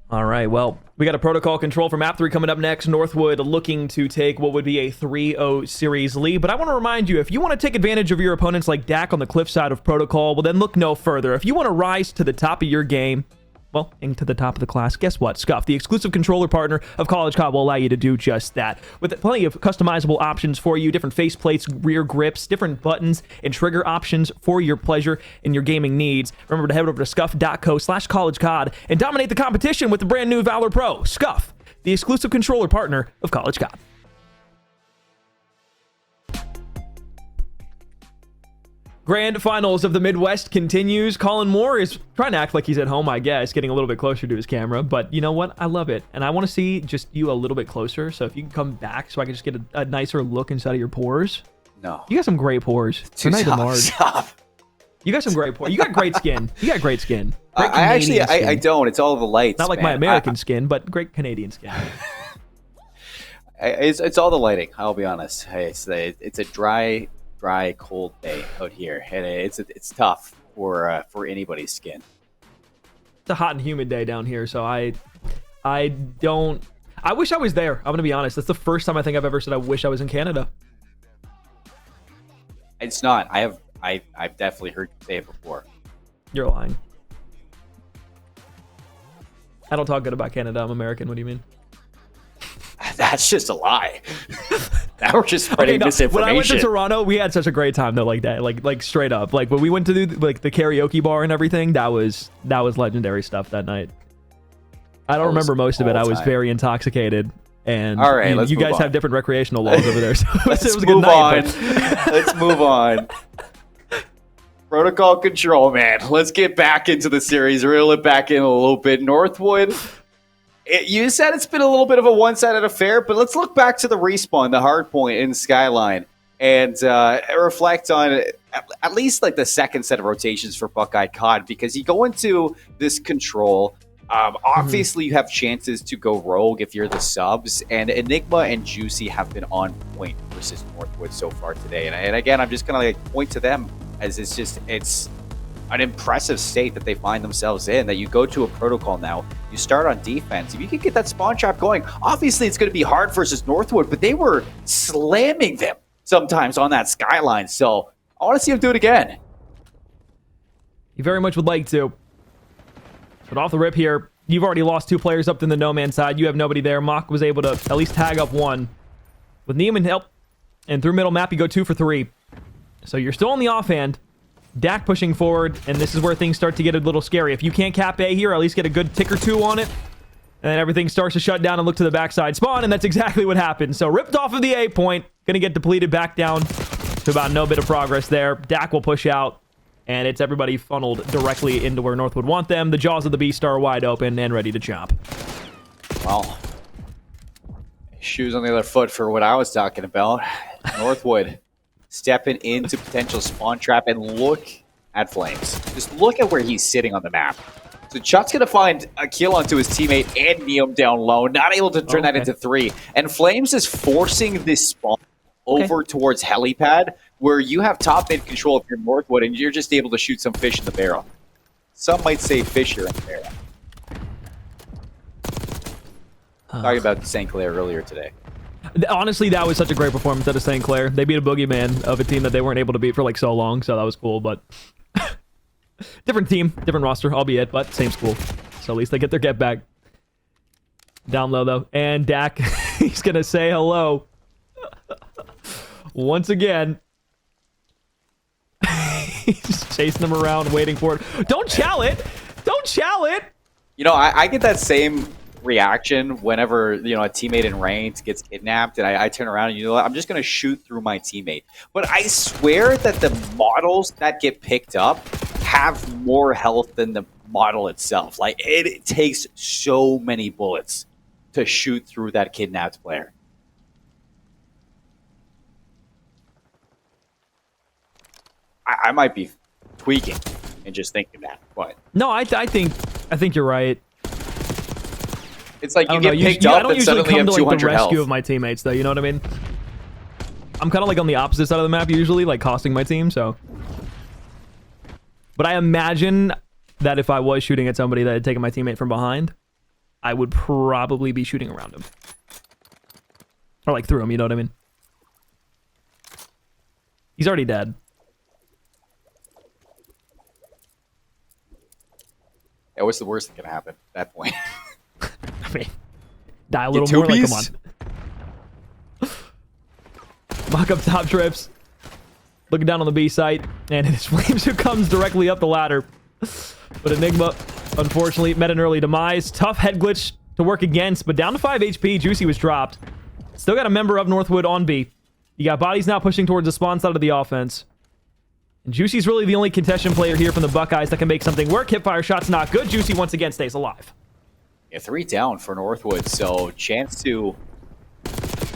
All right, well, we got a protocol control for map 3 coming up next. Northwood looking to take what would be a 3-0 series lead. But I want to remind you, if you want to take advantage of your opponents like Dak on the cliff side of protocol, well, then look no further. If you want to rise to the top of your game, well, into the top of the class, guess what? Scuff, the exclusive controller partner of College CoD, will allow you to do just that. With plenty of customizable options for you, different faceplates, rear grips, different buttons, and trigger options for your pleasure and your gaming needs. Remember to head over to scuff.co/collegecod and dominate the competition with the brand new Valor Pro. Scuff, the exclusive controller partner of College CoD. Grand Finals of the Midwest continues. Colin Moore is trying to act like he's at home, I guess, getting a little bit closer to his camera. But you know what? I love it. And I want to see just you a little bit closer. So if you can come back so I can just get a nicer look inside of your pores. No. You got some great pores. Stop. You got some great pores. You got great skin. You got great skin. Great I don't. It's all the lights. Not like my American skin, but great Canadian skin. It's all the lighting, I'll be honest. It's a dry, cold day out here, and it's tough for anybody's skin. It's a hot and humid day down here, so I wish I was there. I'm gonna be honest. That's the first time I think I've ever said I wish I was in Canada. It's not. I've definitely heard you say it before. You're lying. I don't talk good about Canada. I'm American. What do you mean? That's just a lie. Now we're just spreading misinformation. When I went to Toronto, we had such a great time though, like that, like straight up. Like when we went to do like the karaoke bar and everything, that was legendary stuff that night. I don't remember most of it. I was very intoxicated. And all right, you guys have different recreational laws over there, so it was a good night. But... Let's move on. Protocol control, man. Let's get back into the series. Reel it back in a little bit. Northwood. You said it's been a little bit of a one-sided affair, but let's look back to the respawn, the hard point in Skyline, and reflect on at least like the second set of rotations for Buckeye CoD, because you go into this control. Obviously, you have chances to go rogue if you're the subs, and Enigma and Juicy have been on point versus Northwood so far today. And again, I'm just going to like point to them as it's an impressive state that they find themselves in, that you go to a protocol now, you start on defense. If you can get that spawn trap going, obviously it's going to be hard versus Northwood, but they were slamming them sometimes on that Skyline. So I want to see them do it again. You very much would like to. But off the rip here, you've already lost 2 players up in the no man side. You have nobody there. Mock was able to at least tag up 1. With Neiman help, and through middle map, you go 2 for 3. So you're still on the offhand. Dak pushing forward, and this is where things start to get a little scary. If you can't cap A here, at least get a good tick or 2 on it, and then everything starts to shut down and look to the backside spawn, and that's exactly what happened. So ripped off of the A point, gonna get depleted back down to about no bit of progress there. Dak will push out, and it's everybody funneled directly into where Northwood want them. The jaws of the beast are wide open and ready to chomp. Well, shoes on the other foot for what I was talking about. Northwood stepping into potential spawn trap, and look at Flames. Just look at where he's sitting on the map. So Chut's going to find a kill onto his teammate and Neum down low, not able to turn that into 3. And Flames is forcing this spawn over towards helipad, where you have top mid control if you're Northwood, and you're just able to shoot some fish in the barrel. Some might say fisher in the barrel. Talking about St. Clair earlier today. Honestly, that was such a great performance out of St. Clair. They beat a boogeyman of a team that they weren't able to beat for like so long, so that was cool. But different team, different roster, albeit, but same school. So at least they get their get back. Down low though, and Dak, he's gonna say hello once again. He's just chasing them around, waiting for it. Don't chow it! Don't chow it! You know, I get that same reaction whenever, you know, a teammate in ranked gets kidnapped, and I turn around and, you know what, I'm just going to shoot through my teammate. But I swear that the models that get picked up have more health than the model itself. Like, it takes so many bullets to shoot through that kidnapped player. I might be tweaking and just thinking that, but no, I think you're right. It's like you get picked up and suddenly have 200 health. I don't usually come to like the rescue of my teammates, though. You know what I mean? I'm kind of like on the opposite side of the map usually, like costing my team. So, but I imagine that if I was shooting at somebody that had taken my teammate from behind, I would probably be shooting around him. Or like through him, you know what I mean? He's already dead. Yeah, what's the worst that can happen at that point? I mean, die a little more, like, come on. Mock up top trips. Looking down on the B site, and it is Flames who comes directly up the ladder. But Enigma, unfortunately, met an early demise. Tough head glitch to work against, but down to 5 HP. Juicy was dropped. Still got a member of Northwood on B. You got bodies now pushing towards the spawn side of the offense. And Juicy's really the only contestant player here from the Buckeyes that can make something work. Hipfire shot's not good. Juicy once again stays alive. Yeah, 3 down for Northwood, so chance to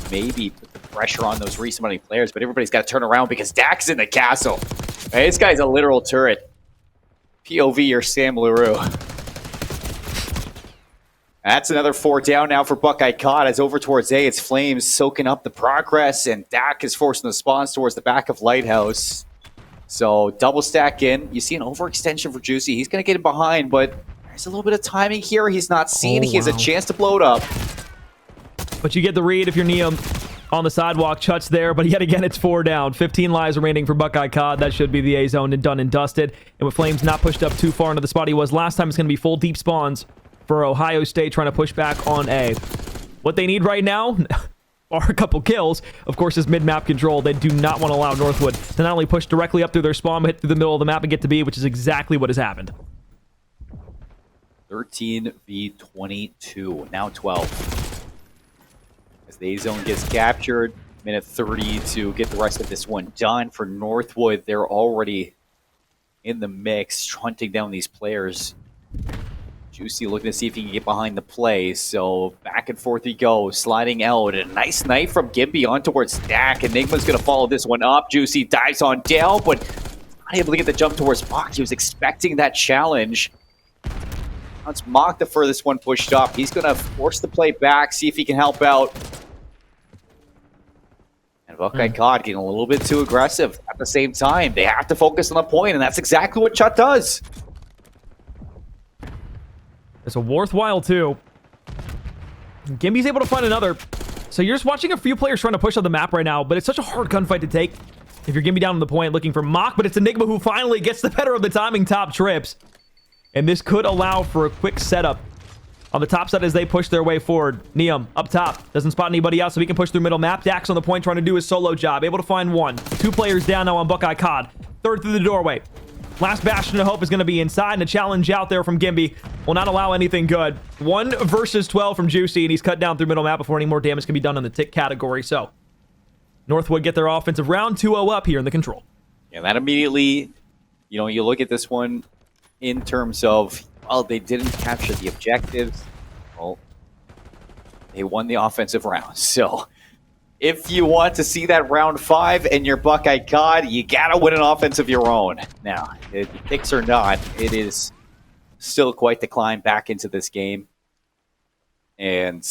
maybe put the pressure on those recent money players, but everybody's got to turn around because Dak's in the castle. Hey, this guy's a literal turret. POV or Sam LaRue. That's another 4 down now for Buckeye CoD as over towards A. It's Flames soaking up the progress, and Dak is forcing the spawns towards the back of Lighthouse. So double stack in. You see an overextension for Juicy. He's going to get in behind, but there's a little bit of timing here. He's not seen. He has a chance to blow it up. But you get the read if you're Neum on the sidewalk. Chut's there, but yet again, it's 4 down. 15 lives remaining for Buckeye CoD. That should be the A zone and done and dusted. And with Flames not pushed up too far into the spot he was last time, it's going to be full deep spawns for Ohio State trying to push back on A. What they need right now are a couple kills. Of course, is mid-map control. They do not want to allow Northwood to not only push directly up through their spawn, but hit through the middle of the map and get to B, which is exactly what has happened. 13v22, now 12. As the A zone gets captured, minute 30 to get the rest of this one done. For Northwood, they're already in the mix, hunting down these players. Juicy looking to see if he can get behind the play, so back and forth he goes, sliding out. A nice knife from Gimby on towards Dak. Enigma's going to follow this one up. Juicy dives on down, but not able to get the jump towards Mock. He was expecting that challenge. Once Mock, the furthest one pushed up, he's going to force the play back, see if he can help out. And Buckeye CoD getting a little bit too aggressive. At the same time, they have to focus on the point, and that's exactly what Chut does. It's a worthwhile too. Gimby's able to find another. So you're just watching a few players trying to push on the map right now, but it's such a hard gunfight to take if you're Gimby down on the point looking for Mock, but it's Enigma who finally gets the better of the timing top trips. And this could allow for a quick setup on the top side as they push their way forward. Neum up top. Doesn't spot anybody else, so he can push through middle map. Dax on the point trying to do his solo job. Able to find one. 2 players down now on Buckeye CoD. Third through the doorway. Last bastion of hope is going to be inside, and a challenge out there from Gimby will not allow anything good. 1 versus 12 from Juicy, and he's cut down through middle map before any more damage can be done in the tick category. So Northwood get their offensive round 2-0 up here in the control. Yeah, that immediately, you look at this one in terms of, well, they didn't capture the objectives. Well, they won the offensive round. So if you want to see that round 5 and your Buckeye CoD, you gotta win an offense of your own. Now, the picks or not, it is still quite the climb back into this game. And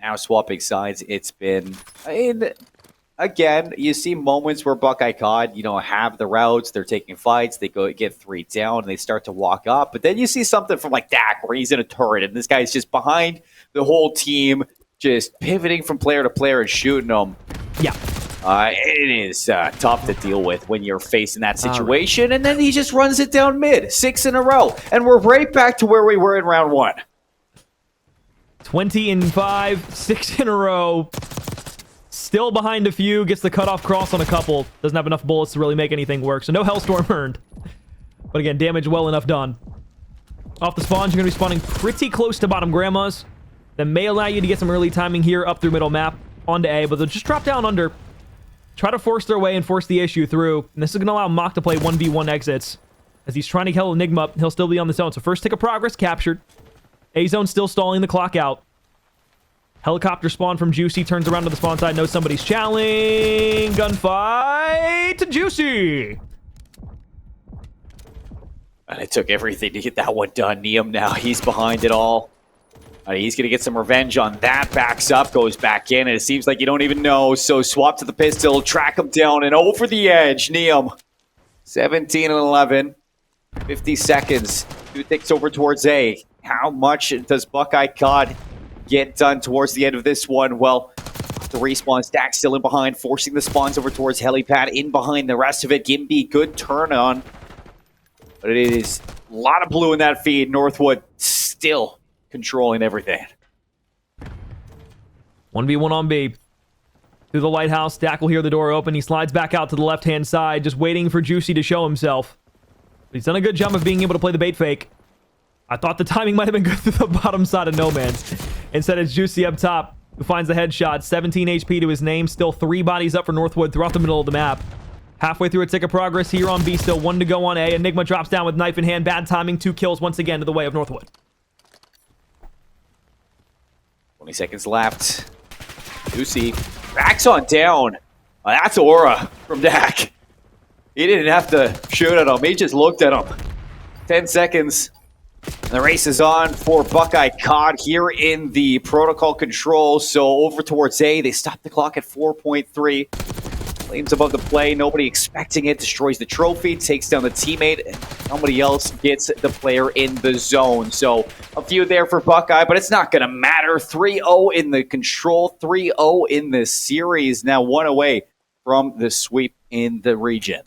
now swapping sides, it's been, again, you see moments where Buckeye CoD, have the routes, they're taking fights, they go get 3 down, and they start to walk up. But then you see something from like Dak where he's in a turret, and this guy's just behind the whole team, just pivoting from player to player and shooting them. Yeah. It is tough to deal with when you're facing that situation. And then he just runs it down mid. 6 in a row. And we're right back to where we were in round 1. 20-5, 6 in a row. Still behind a few. Gets the cutoff cross on a couple. Doesn't have enough bullets to really make anything work. So no Hellstorm earned. But again, damage well enough done. Off the spawns, you're going to be spawning pretty close to bottom grandmas. That may allow you to get some early timing here up through middle map onto A, but they'll just drop down under. Try to force their way and force the issue through. And this is going to allow Mock to play 1v1 exits. As he's trying to kill Enigma, he'll still be on the zone. So first tick of progress captured. A zone still stalling the clock out. Helicopter spawn from Juicy. Turns around to the spawn side. Knows somebody's challenging. Gunfight to Juicy. And it took everything to get that one done. Neum now, he's behind it all. He's going to get some revenge on that. Backs up, goes back in, and it seems like you don't even know. So swap to the pistol, track him down, and over the edge. Neum, 17 and 11. 50 seconds. 2 ticks over towards A. how much does Buckeye CoD get done towards the end of this one? Well, the respawn stack still in behind, forcing the spawns over towards helipad, in behind the rest of it. Gimby, good turn on. But it is a lot of blue in that feed. Northwood still controlling everything. 1v1 on B. Through the lighthouse, Dak will hear the door open. He slides back out to the left-hand side, just waiting for Juicy to show himself. But he's done a good job of being able to play the bait fake. I thought the timing might have been good through the bottom side of No Man's. Instead, it's Juicy up top, who finds the headshot. 17 HP to his name. Still 3 bodies up for Northwood throughout the middle of the map. Halfway through a tick of progress here on B. Still 1 to go on A. Enigma drops down with knife in hand. Bad timing. 2 kills once again to the way of Northwood. 20 seconds left. Juicy backs on down. That's Aura from Dak. He didn't have to shoot at him. He just looked at him. 10 seconds. The race is on for Buckeye CoD here in the protocol control. So over towards A, they stop the clock at 4.3. Flames above the play, nobody expecting it. Destroys the trophy, takes down the teammate, and somebody else gets the player in the zone. So a few there for Buckeye, but it's not going to matter. 3-0 in the control, 3-0 in the series. Now 1 away from the sweep in the region.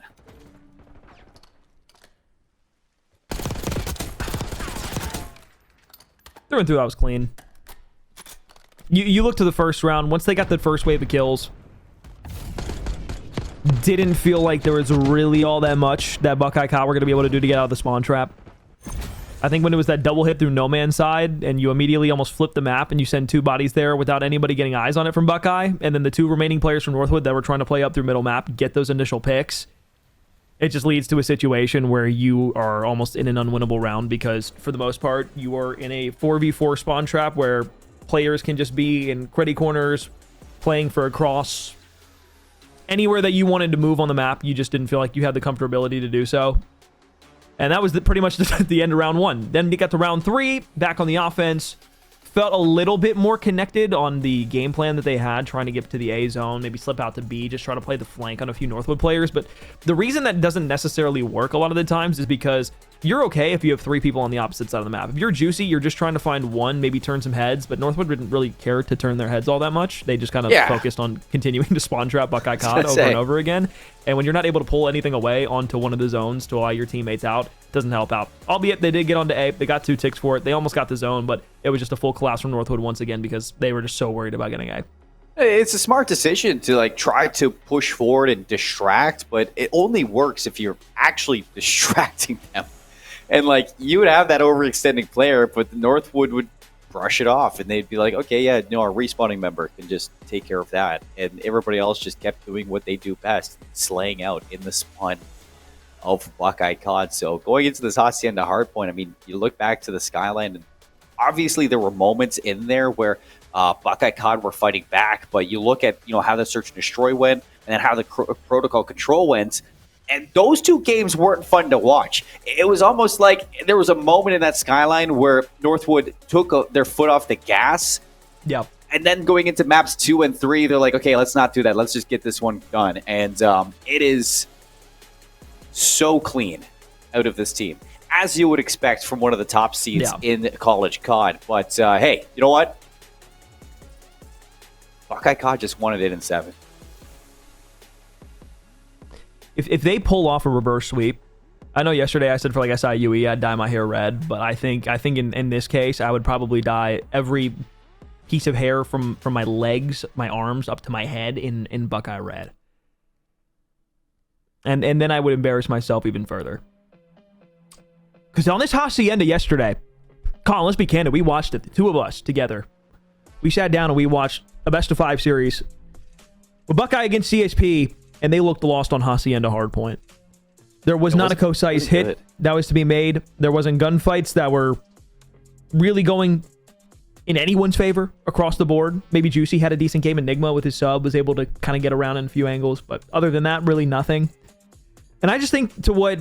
Through and through, that was clean. You look to the first round. Once they got the first wave of kills, didn't feel like there was really all that much that Buckeye CoD were going to be able to do to get out of the spawn trap. I think when it was that double hit through No Man's side, and you immediately almost flip the map, and you send 2 bodies there without anybody getting eyes on it from Buckeye, and then the 2 remaining players from Northwood that were trying to play up through middle map get those initial picks, it just leads to a situation where you are almost in an unwinnable round because, for the most part, you are in a 4v4 spawn trap where players can just be in cruddy corners, playing for a cross. Anywhere that you wanted to move on the map, you just didn't feel like you had the comfortability to do so. And that was pretty much the end of round 1. Then you got to round 3, back on the offense. Felt a little bit more connected on the game plan that they had, trying to get to the A zone, maybe slip out to B, just try to play the flank on a few Northwood players. But the reason that doesn't necessarily work a lot of the times is because you're okay if you have 3 people on the opposite side of the map. If you're Juicy, you're just trying to find one, maybe turn some heads, but Northwood didn't really care to turn their heads all that much. They just kind of focused on continuing to spawn trap Buckeye CoD over and over again. And when you're not able to pull anything away onto one of the zones to allow your teammates out, it doesn't help out. Albeit they did get onto A, they got 2 ticks for it, they almost got the zone, but it was just a full collapse from Northwood once again because they were just so worried about getting A. It's a smart decision to like try to push forward and distract, but it only works if you're actually distracting them. And like you would have that overextending player, but Northwood would brush it off and they'd be like, okay, yeah, no, our respawning member can just take care of that. And everybody else just kept doing what they do best, slaying out in the spawn of Buckeye CoD. So going into this Hacienda hardpoint, I mean, you look back to the skyline and obviously there were moments in there where Buckeye CoD were fighting back, but you look at how the search and destroy went and then how the protocol control went, and those 2 games weren't fun to watch. It was almost like there was a moment in that skyline where Northwood took their foot off the gas. Yeah. And then going into maps 2 and 3, they're like, okay, let's not do that. Let's just get this one done. And it is so clean out of this team, as you would expect from one of the top seeds in college CoD. But hey, you know what? Buckeye CoD just wanted it in 7. If they pull off a reverse sweep, I know yesterday I said for like SIUE I'd dye my hair red, but I think in this case I would probably dye every piece of hair from my legs, my arms up to my head in Buckeye red. And then I would embarrass myself even further. Because on this Hacienda yesterday, Colin, let's be candid, we watched it, the 2 of us together. We sat down and we watched a best of 5 series with Buckeye against CSP, and they looked lost on Hacienda hardpoint. There was not a concise hit that was to be made. There wasn't gunfights that were really going in anyone's favor across the board. Maybe Juicy had a decent game. Enigma with his sub was able to kind of get around in a few angles, but other than that, really nothing. And I just think to what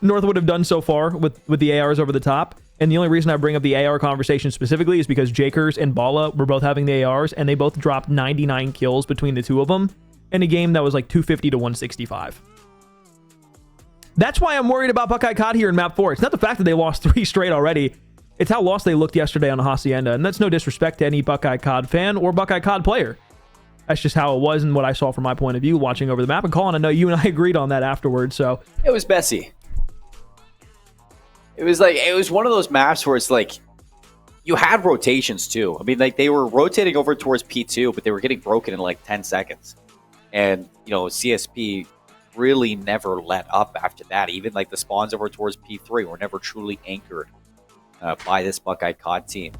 Northwood have done so far with the ARs over the top, and the only reason I bring up the AR conversation specifically is because Jakers and Bala were both having the ARs, and they both dropped 99 kills between the 2 of them in a game that was like 250 to 165. That's why I'm worried about Buckeye CoD here in map 4. It's not the fact that they lost 3 straight already. It's how lost they looked yesterday on Hacienda, and that's no disrespect to any Buckeye CoD fan or Buckeye CoD player. That's just how it was and what I saw from my point of view watching over the map. And Colin, I know you and I agreed on that afterwards, so... It was messy. It was one of those maps where it's like, you had rotations too. I mean, like, they were rotating over towards P2, but they were getting broken in like 10 seconds. And, you know, CSP really never let up after that. Even like the spawns over towards P3 were never truly anchored by this Buckeye CoD team.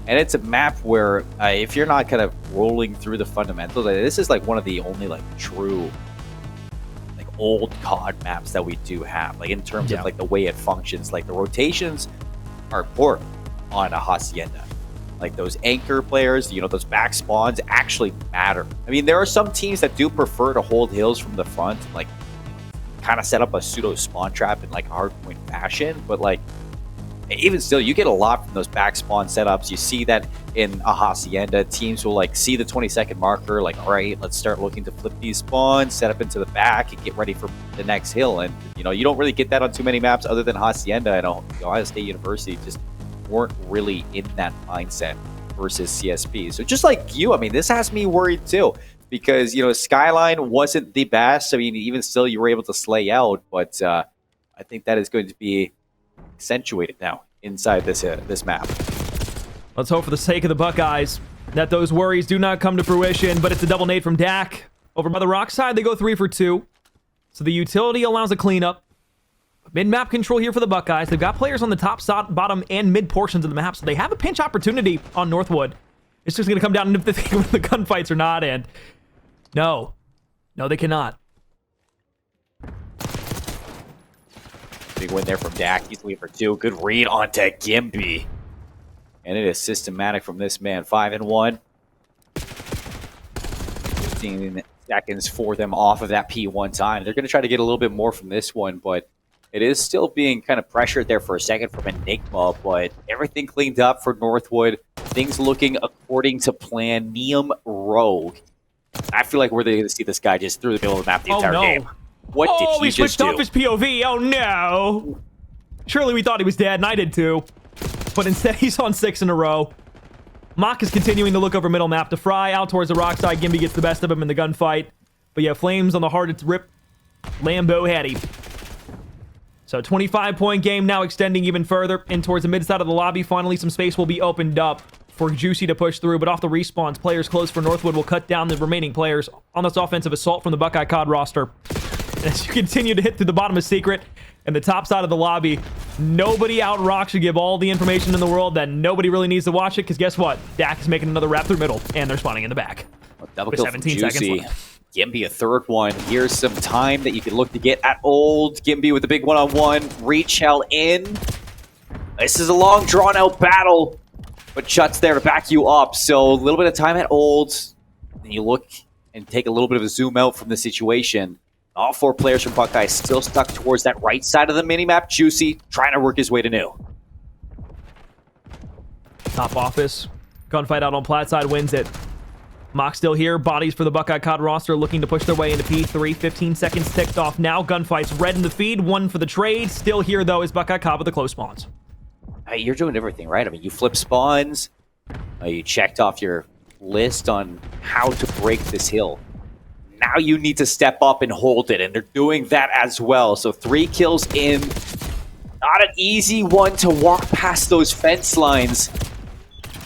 And it's a map where if you're not kind of rolling through the fundamentals, this is like one of the only like true like old CoD maps that we do have. Like in terms of like the way it functions, like the rotations are important on a Hacienda. Like those anchor players, you know, those back spawns actually matter. I mean, there are some teams that do prefer to hold hills from the front and like kind of set up a pseudo spawn trap in like a hardpoint fashion, but like even still, you get a lot from those back spawn setups. You see that in a Hacienda. Teams will like see the 20-second marker, like, all right, let's start looking to flip these spawns, set up into the back, and get ready for the next hill. And you know, you don't really get that on too many maps other than Hacienda. I know Ohio State University just weren't really in that mindset versus CSP. So just like you, I mean, this has me worried too, because you know, Skyline wasn't the best. I mean, even still, you were able to slay out, but I think that is going to be accentuated now inside this map. Let's hope for the sake of the Buckeyes that those worries do not come to fruition, but it's a double nade from Dak. Over by the rock side, they go 3 for 2. So the utility allows a cleanup. Mid-map control here for the Buckeyes. They've got players on the top, bottom, and mid portions of the map, so they have a pinch opportunity on Northwood. It's just going to come down to if they think the gunfights or not, and no, they cannot. Big win there from Dak. He's lead for 2. Good read onto Gimby. And it is systematic from this man. 5-1. 15 seconds for them off of that P1 time. They're going to try to get a little bit more from this one, but it is still being kind of pressured there for a second from Enigma, but everything cleaned up for Northwood. Things looking according to plan. Neum Rogue. I feel like we're going to see this guy just through the middle of the map the entire game. What did he just do? He switched off his POV. Oh, no. Surely we thought he was dead, and I did too. But instead, he's on 6 in a row. Mock is continuing to look over middle map to Fry. Out towards the rock side. Gimby gets the best of him in the gunfight. But yeah, Flames on the hard to rip. Lambo Hattie. So 25-point game now extending even further in towards the mid side of the lobby. Finally, some space will be opened up for Juicy to push through, but off the respawns, players close for Northwood will cut down the remaining players on this offensive assault from the Buckeye CoD roster. As you continue to hit through the bottom of Secret and the top side of the lobby, nobody out Rock should give all the information in the world that nobody really needs to watch it, because guess what? Dak is making another wrap through middle, and they're spawning in the back. Double kill 17 seconds left. Gimby a third one. Here's some time that you can look to get at Old. Gimby with a big one-on-one. Reach hell in. This is a long, drawn-out battle, but Chut's there to back you up. So a little bit of time at Old. Then you look and take a little bit of a zoom out from the situation. All 4 players from Buckeye still stuck towards that right side of the minimap. Juicy trying to work his way to new. Top office. Gunfight out on plat side wins it. Mock still here. Bodies for the Buckeye CoD roster looking to push their way into P3. 15 seconds ticked off now. Gunfights red in the feed. 1 for the trade. Still here, though, is Buckeye CoD with the close spawns. Hey, you're doing everything right. I mean, you flip spawns. You checked off your list on how to break this hill. Now you need to step up and hold it, and they're doing that as well. So 3 kills in. Not an easy one to walk past those fence lines.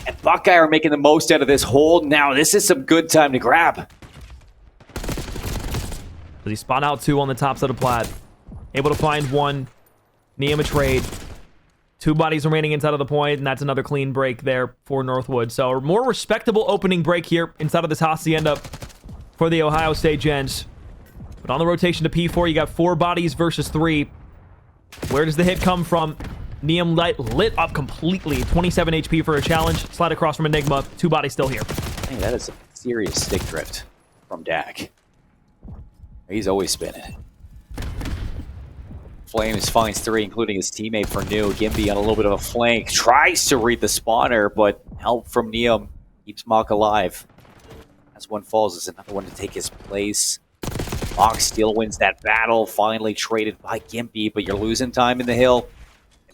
And Buckeye are making the most out of this hold. Now this is some good time to grab. Does he spawn out 2 on the top side of plat? Able to find 1. Neum a trade. 2 bodies remaining inside of the point, and that's another clean break there for Northwood. So a more respectable opening break here inside of this Hacienda for the Ohio State Gents. But on the rotation to P4, you got 4 bodies versus 3. Where does the hit come from? Neum lit up completely. 27 HP for a challenge. Slide across from Enigma. 2 bodies still here. Hey, that is a serious stick drift from Dak. He's always spinning. Flames finds 3, including his teammate for new. Gimby on a little bit of a flank. Tries to read the spawner, but help from Neum keeps Mock alive. As one falls, there's another one to take his place. Mock still wins that battle. Finally traded by Gimby, but you're losing time in the hill.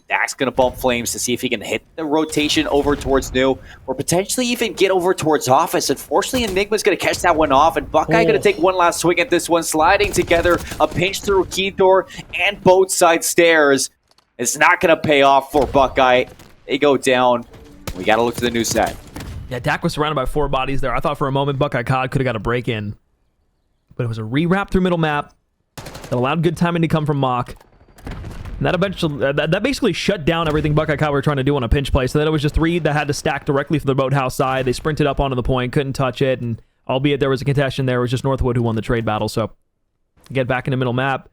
Dak's going to bump Flames to see if he can hit the rotation over towards New, or potentially even get over towards Office. Unfortunately, Enigma's going to catch that one off, and Buckeye going to take one last swing at this one, sliding together a pinch through key door and both side stairs. It's not going to pay off for Buckeye. They go down. We got to look to the new set. Yeah, Dak was surrounded by 4 bodies there. I thought for a moment Buckeye CoD could have got a break in, but it was a rewrap through middle map that allowed good timing to come from Mock. And that eventually, that basically shut down everything Buckeye CoD were trying to do on a pinch play. So then it was just 3 that had to stack directly from the boathouse side. They sprinted up onto the point, couldn't touch it, and albeit there was a contestation there, it was just Northwood who won the trade battle. So get back into middle map.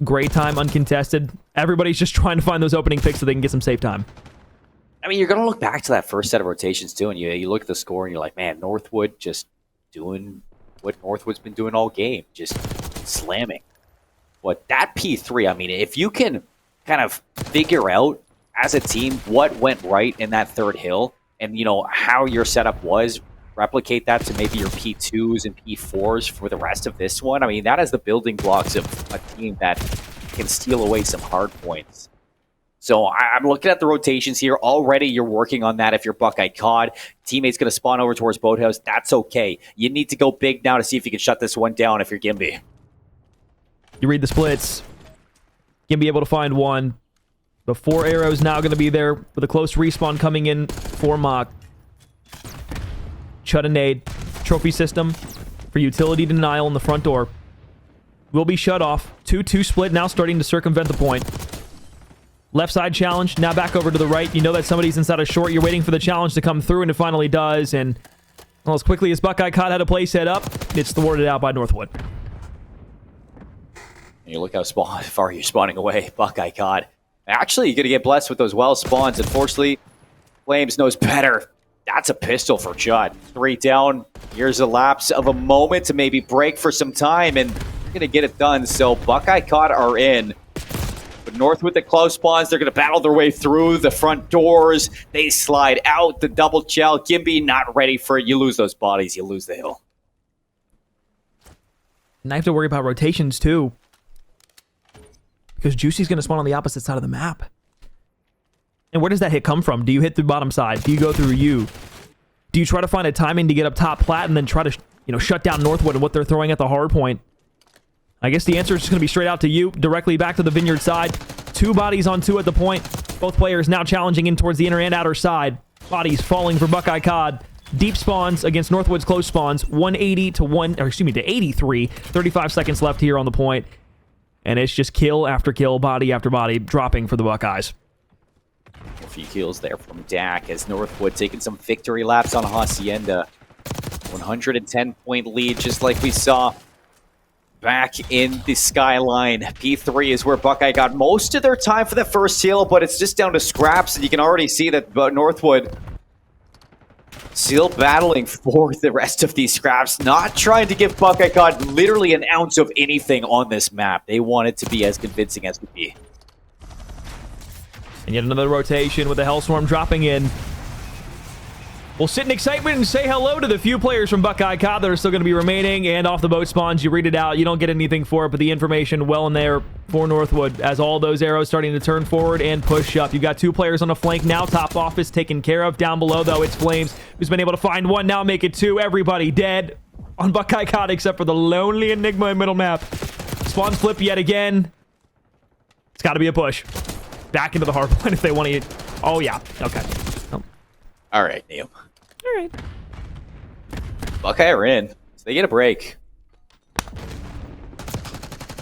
Great time, uncontested. Everybody's just trying to find those opening picks so they can get some safe time. I mean, you're going to look back to that first set of rotations, too, and you look at the score, and you're like, man, Northwood just doing what Northwood's been doing all game, just slamming. But that P3, I mean, if you can kind of figure out as a team what went right in that third hill and, you know, how your setup was, replicate that to maybe your P2s and P4s for the rest of this one. I mean, that is the building blocks of a team that can steal away some hard points. So I'm looking at the rotations here. Already you're working on that if you're Buckeye CoD. Teammate's going to spawn over towards Boathouse. That's okay. You need to go big now to see if you can shut this one down if you're Gimby. You read the splits. Gimby able to find one. The 4 arrows now going to be there with a close respawn coming in for Mock. Shut a nade. Trophy system for utility denial in the front door. Will be shut off. 2-2 split now starting to circumvent the point. Left side challenge. Now back over to the right. You know that somebody's inside a short. You're waiting for the challenge to come through, and it finally does. And well, as quickly as Buckeye CoD had a play set up, it's thwarted out by Northwood. And you look how far you're spawning away, Buckeye CoD. Actually, you're going to get blessed with those well spawns. Unfortunately, Flames knows better. That's a pistol for Judd. 3 down. Here's a lapse of a moment to maybe break for some time, and you're going to get it done. So Buckeye CoD are in. But Northwood, the close spawns, they're going to battle their way through the front doors. They slide out the double chow. Gimby not ready for it. You lose those bodies. You lose the hill. And I have to worry about rotations, too. Because Juicy's going to spawn on the opposite side of the map. And where does that hit come from? Do you hit the bottom side? Do you go through you? Do you try to find a timing to get up top plat and then try to, shut down Northwood and what they're throwing at the hard point? I guess the answer is just going to be straight out to you, directly back to the Vineyard side. 2 bodies on 2 at the point. Both players now challenging in towards the inner and outer side. Bodies falling for Buckeye CoD. Deep spawns against Northwood's close spawns. 180 to 83. 35 seconds left here on the point. And it's just kill after kill, body after body, dropping for the Buckeyes. A few kills there from Dak as Northwood taking some victory laps on Hacienda. 110-point lead, just like we saw back in the Skyline. P3 is where Buckeye got most of their time for the first hill, but it's just down to scraps, and you can already see that Northwood still battling for the rest of these scraps, not trying to give Buckeye CoD literally an ounce of anything on this map. They want it to be as convincing as could be. And yet another rotation with the Hellstorm dropping in. We'll sit in excitement and say hello to the few players from Buckeye CoD that are still going to be remaining. And off the boat spawns, you read it out. You don't get anything for it, but the information well in there for Northwood as all those arrows starting to turn forward and push up. You've got 2 players on the flank now. Top office taken care of. Down below, though, it's Flames, who's been able to find one. Now make it 2. Everybody dead on Buckeye CoD except for the lonely Enigma in middle map. Spawns flip yet again. It's got to be a push. Back into the hard point if they want to. Oh, yeah. Okay. Oh. All right, Neil. All right. Buckeye are in, so they get a break.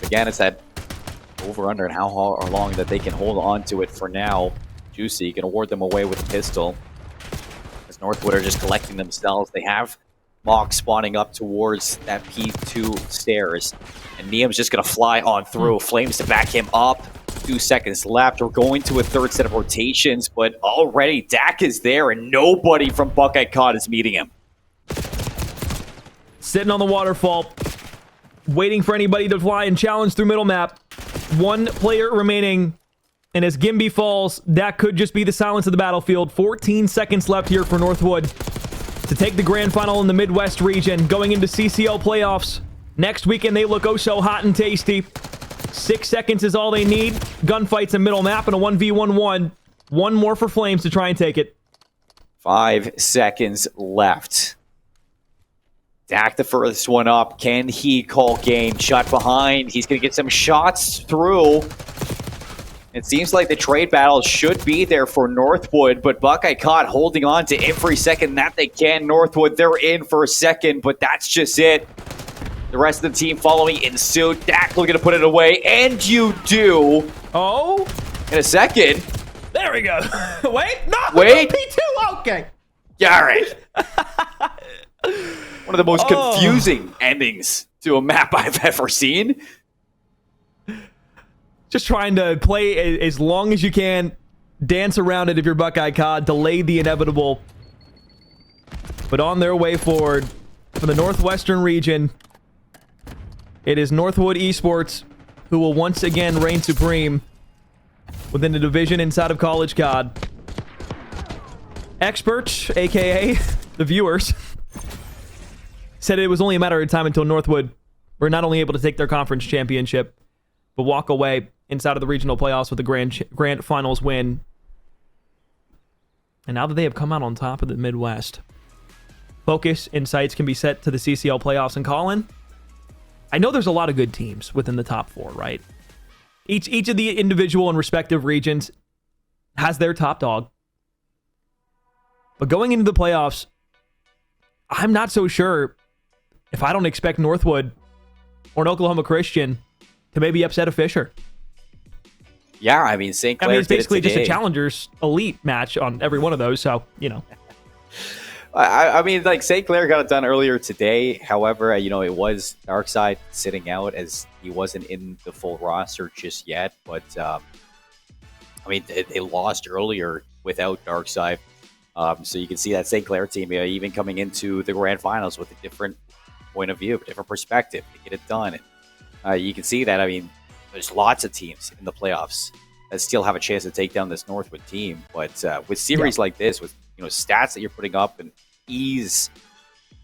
Again, it's that over-under and how long that they can hold on to it for now. Juicy can award them away with a pistol. As Northwood are just collecting themselves. They have Mock spawning up towards that P2 stairs. And Niam's just going to fly on through. Flames to back him up. 2 seconds left. We're going to a 3rd set of rotations, but already Dak is there and nobody from Buckeye CoD is meeting him. Sitting on the waterfall, waiting for anybody to fly and challenge through middle map. 1 player remaining, and as Gimby falls, that could just be the silence of the battlefield. 14 seconds left here for Northwood to take the grand final in the Midwest region, going into CCL playoffs. Next weekend, they look oh so hot and tasty. 6 seconds is all they need. Gunfights in middle map and a 1v1-1. One more for Flames to try and take it. 5 seconds left. Dak the first one up. Can he call game? Shot behind. He's going to get some shots through. It seems like the trade battle should be there for Northwood, but Buckeye caught holding on to every second that they can. Northwood, they're in for a second, but that's just it. The rest of the team following in suit. Dak looking to put it away, and you do. Oh? In a second. There we go. Wait, no, wait. P2, okay. Garrett. One of the most confusing endings to a map I've ever seen. Just trying to play as long as you can, dance around it if you're Buckeye CoD, delay the inevitable. But on their way forward for the Northwestern region, it is Northwood Esports who will once again reign supreme within the division inside of College CoD. Experts, aka the viewers, said it was only a matter of time until Northwood were not only able to take their conference championship, but walk away inside of the regional playoffs with a grand finals win. And now that they have come out on top of the Midwest, focus and sights can be set to the CCL playoffs. And Colin, I know there's a lot of good teams within the top 4, right? Each of the individual and respective regions has their top dog. But going into the playoffs, I'm not so sure if I don't expect Northwood or an Oklahoma Christian to maybe upset a Fisher. Yeah, I mean, St. Clair. It's basically just a Challengers elite match on every one of those, so, you know. I mean, like, St. Clair got it done earlier today. However, you know, it was Darkside sitting out as he wasn't in the full roster just yet. But, I mean, they lost earlier without Darkside. So you can see that St. Clair team even coming into the grand finals with a different point of view, a different perspective to get it done. And, you can see that, I mean, there's lots of teams in the playoffs that still have a chance to take down this Northwood team. But with series like this, with stats that you're putting up and ease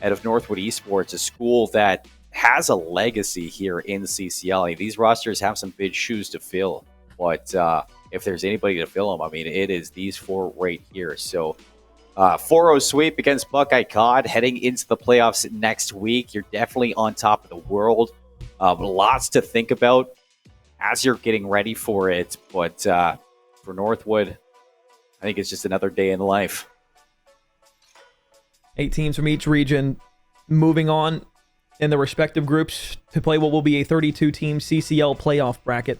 out of Northwood Esports, a school that has a legacy here in CCL. I mean, these rosters have some big shoes to fill. But if there's anybody to fill them, I mean, it is these 4 right here. So 4-0 sweep against Buckeye CoD heading into the playoffs next week. You're definitely on top of the world. Lots to think about as you're getting ready for it. But for Northwood, I think it's just another day in life. 8 teams from each region moving on in their respective groups to play what will be a 32-team CCL playoff bracket.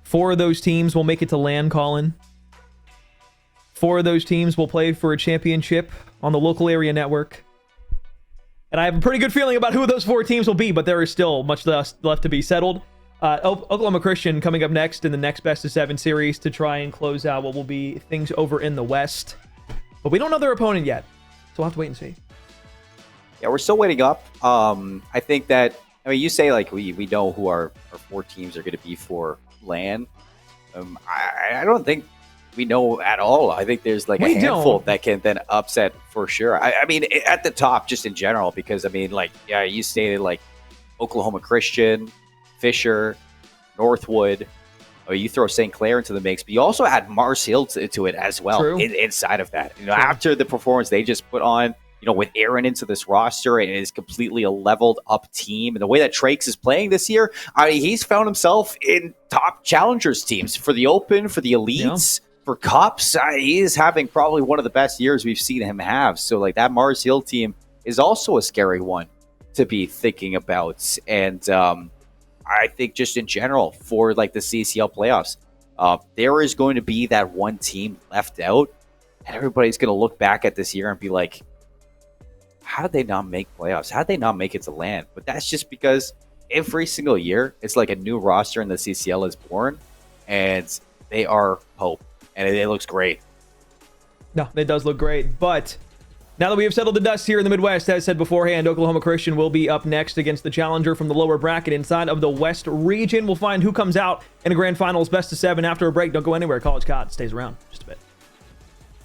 4 of those teams will make it to LAN, Colin. 4 of those teams will play for a championship on the local area network. And I have a pretty good feeling about who those 4 teams will be, but there is still much left to be settled. Oklahoma Christian coming up next in the next best of 7 series to try and close out what will be things over in the West. But we don't know their opponent yet, so we'll have to wait and see. Yeah, we're still waiting up. I think that, I mean, you say like we know who our 4 teams are going to be for LAN. I don't think we know at all. I think there's like a handful that can then upset for sure. I mean, at the top, just in general, because I mean, like, yeah, you stated like Oklahoma Christian, Fisher, Northwood. Or you throw St. Clair into the mix, but you also add Mars Hill to it as well. Inside of that, after the performance they just put on, with Aaron into this roster, and it is completely a leveled up team. And the way that Trakes is playing this year, I mean, he's found himself in top challengers teams for the Open, for the Elites, for Cups. He is having probably one of the best years we've seen him have. So like that Mars Hill team is also a scary one to be thinking about. And I think just in general for like the CCL playoffs, there is going to be that one team left out, and everybody's going to look back at this year and be like, how did they not make playoffs? How did they not make it to LAN? But that's just because every single year it's like a new roster in the CCL is born, and they are hope, and it looks great. No, it does look great, but now that we have settled the dust here in the Midwest, as said beforehand, Oklahoma Christian will be up next against the challenger from the lower bracket inside of the West region. We'll find who comes out in a grand finals best of 7 after a break. Don't go anywhere. College CoD stays around just a bit.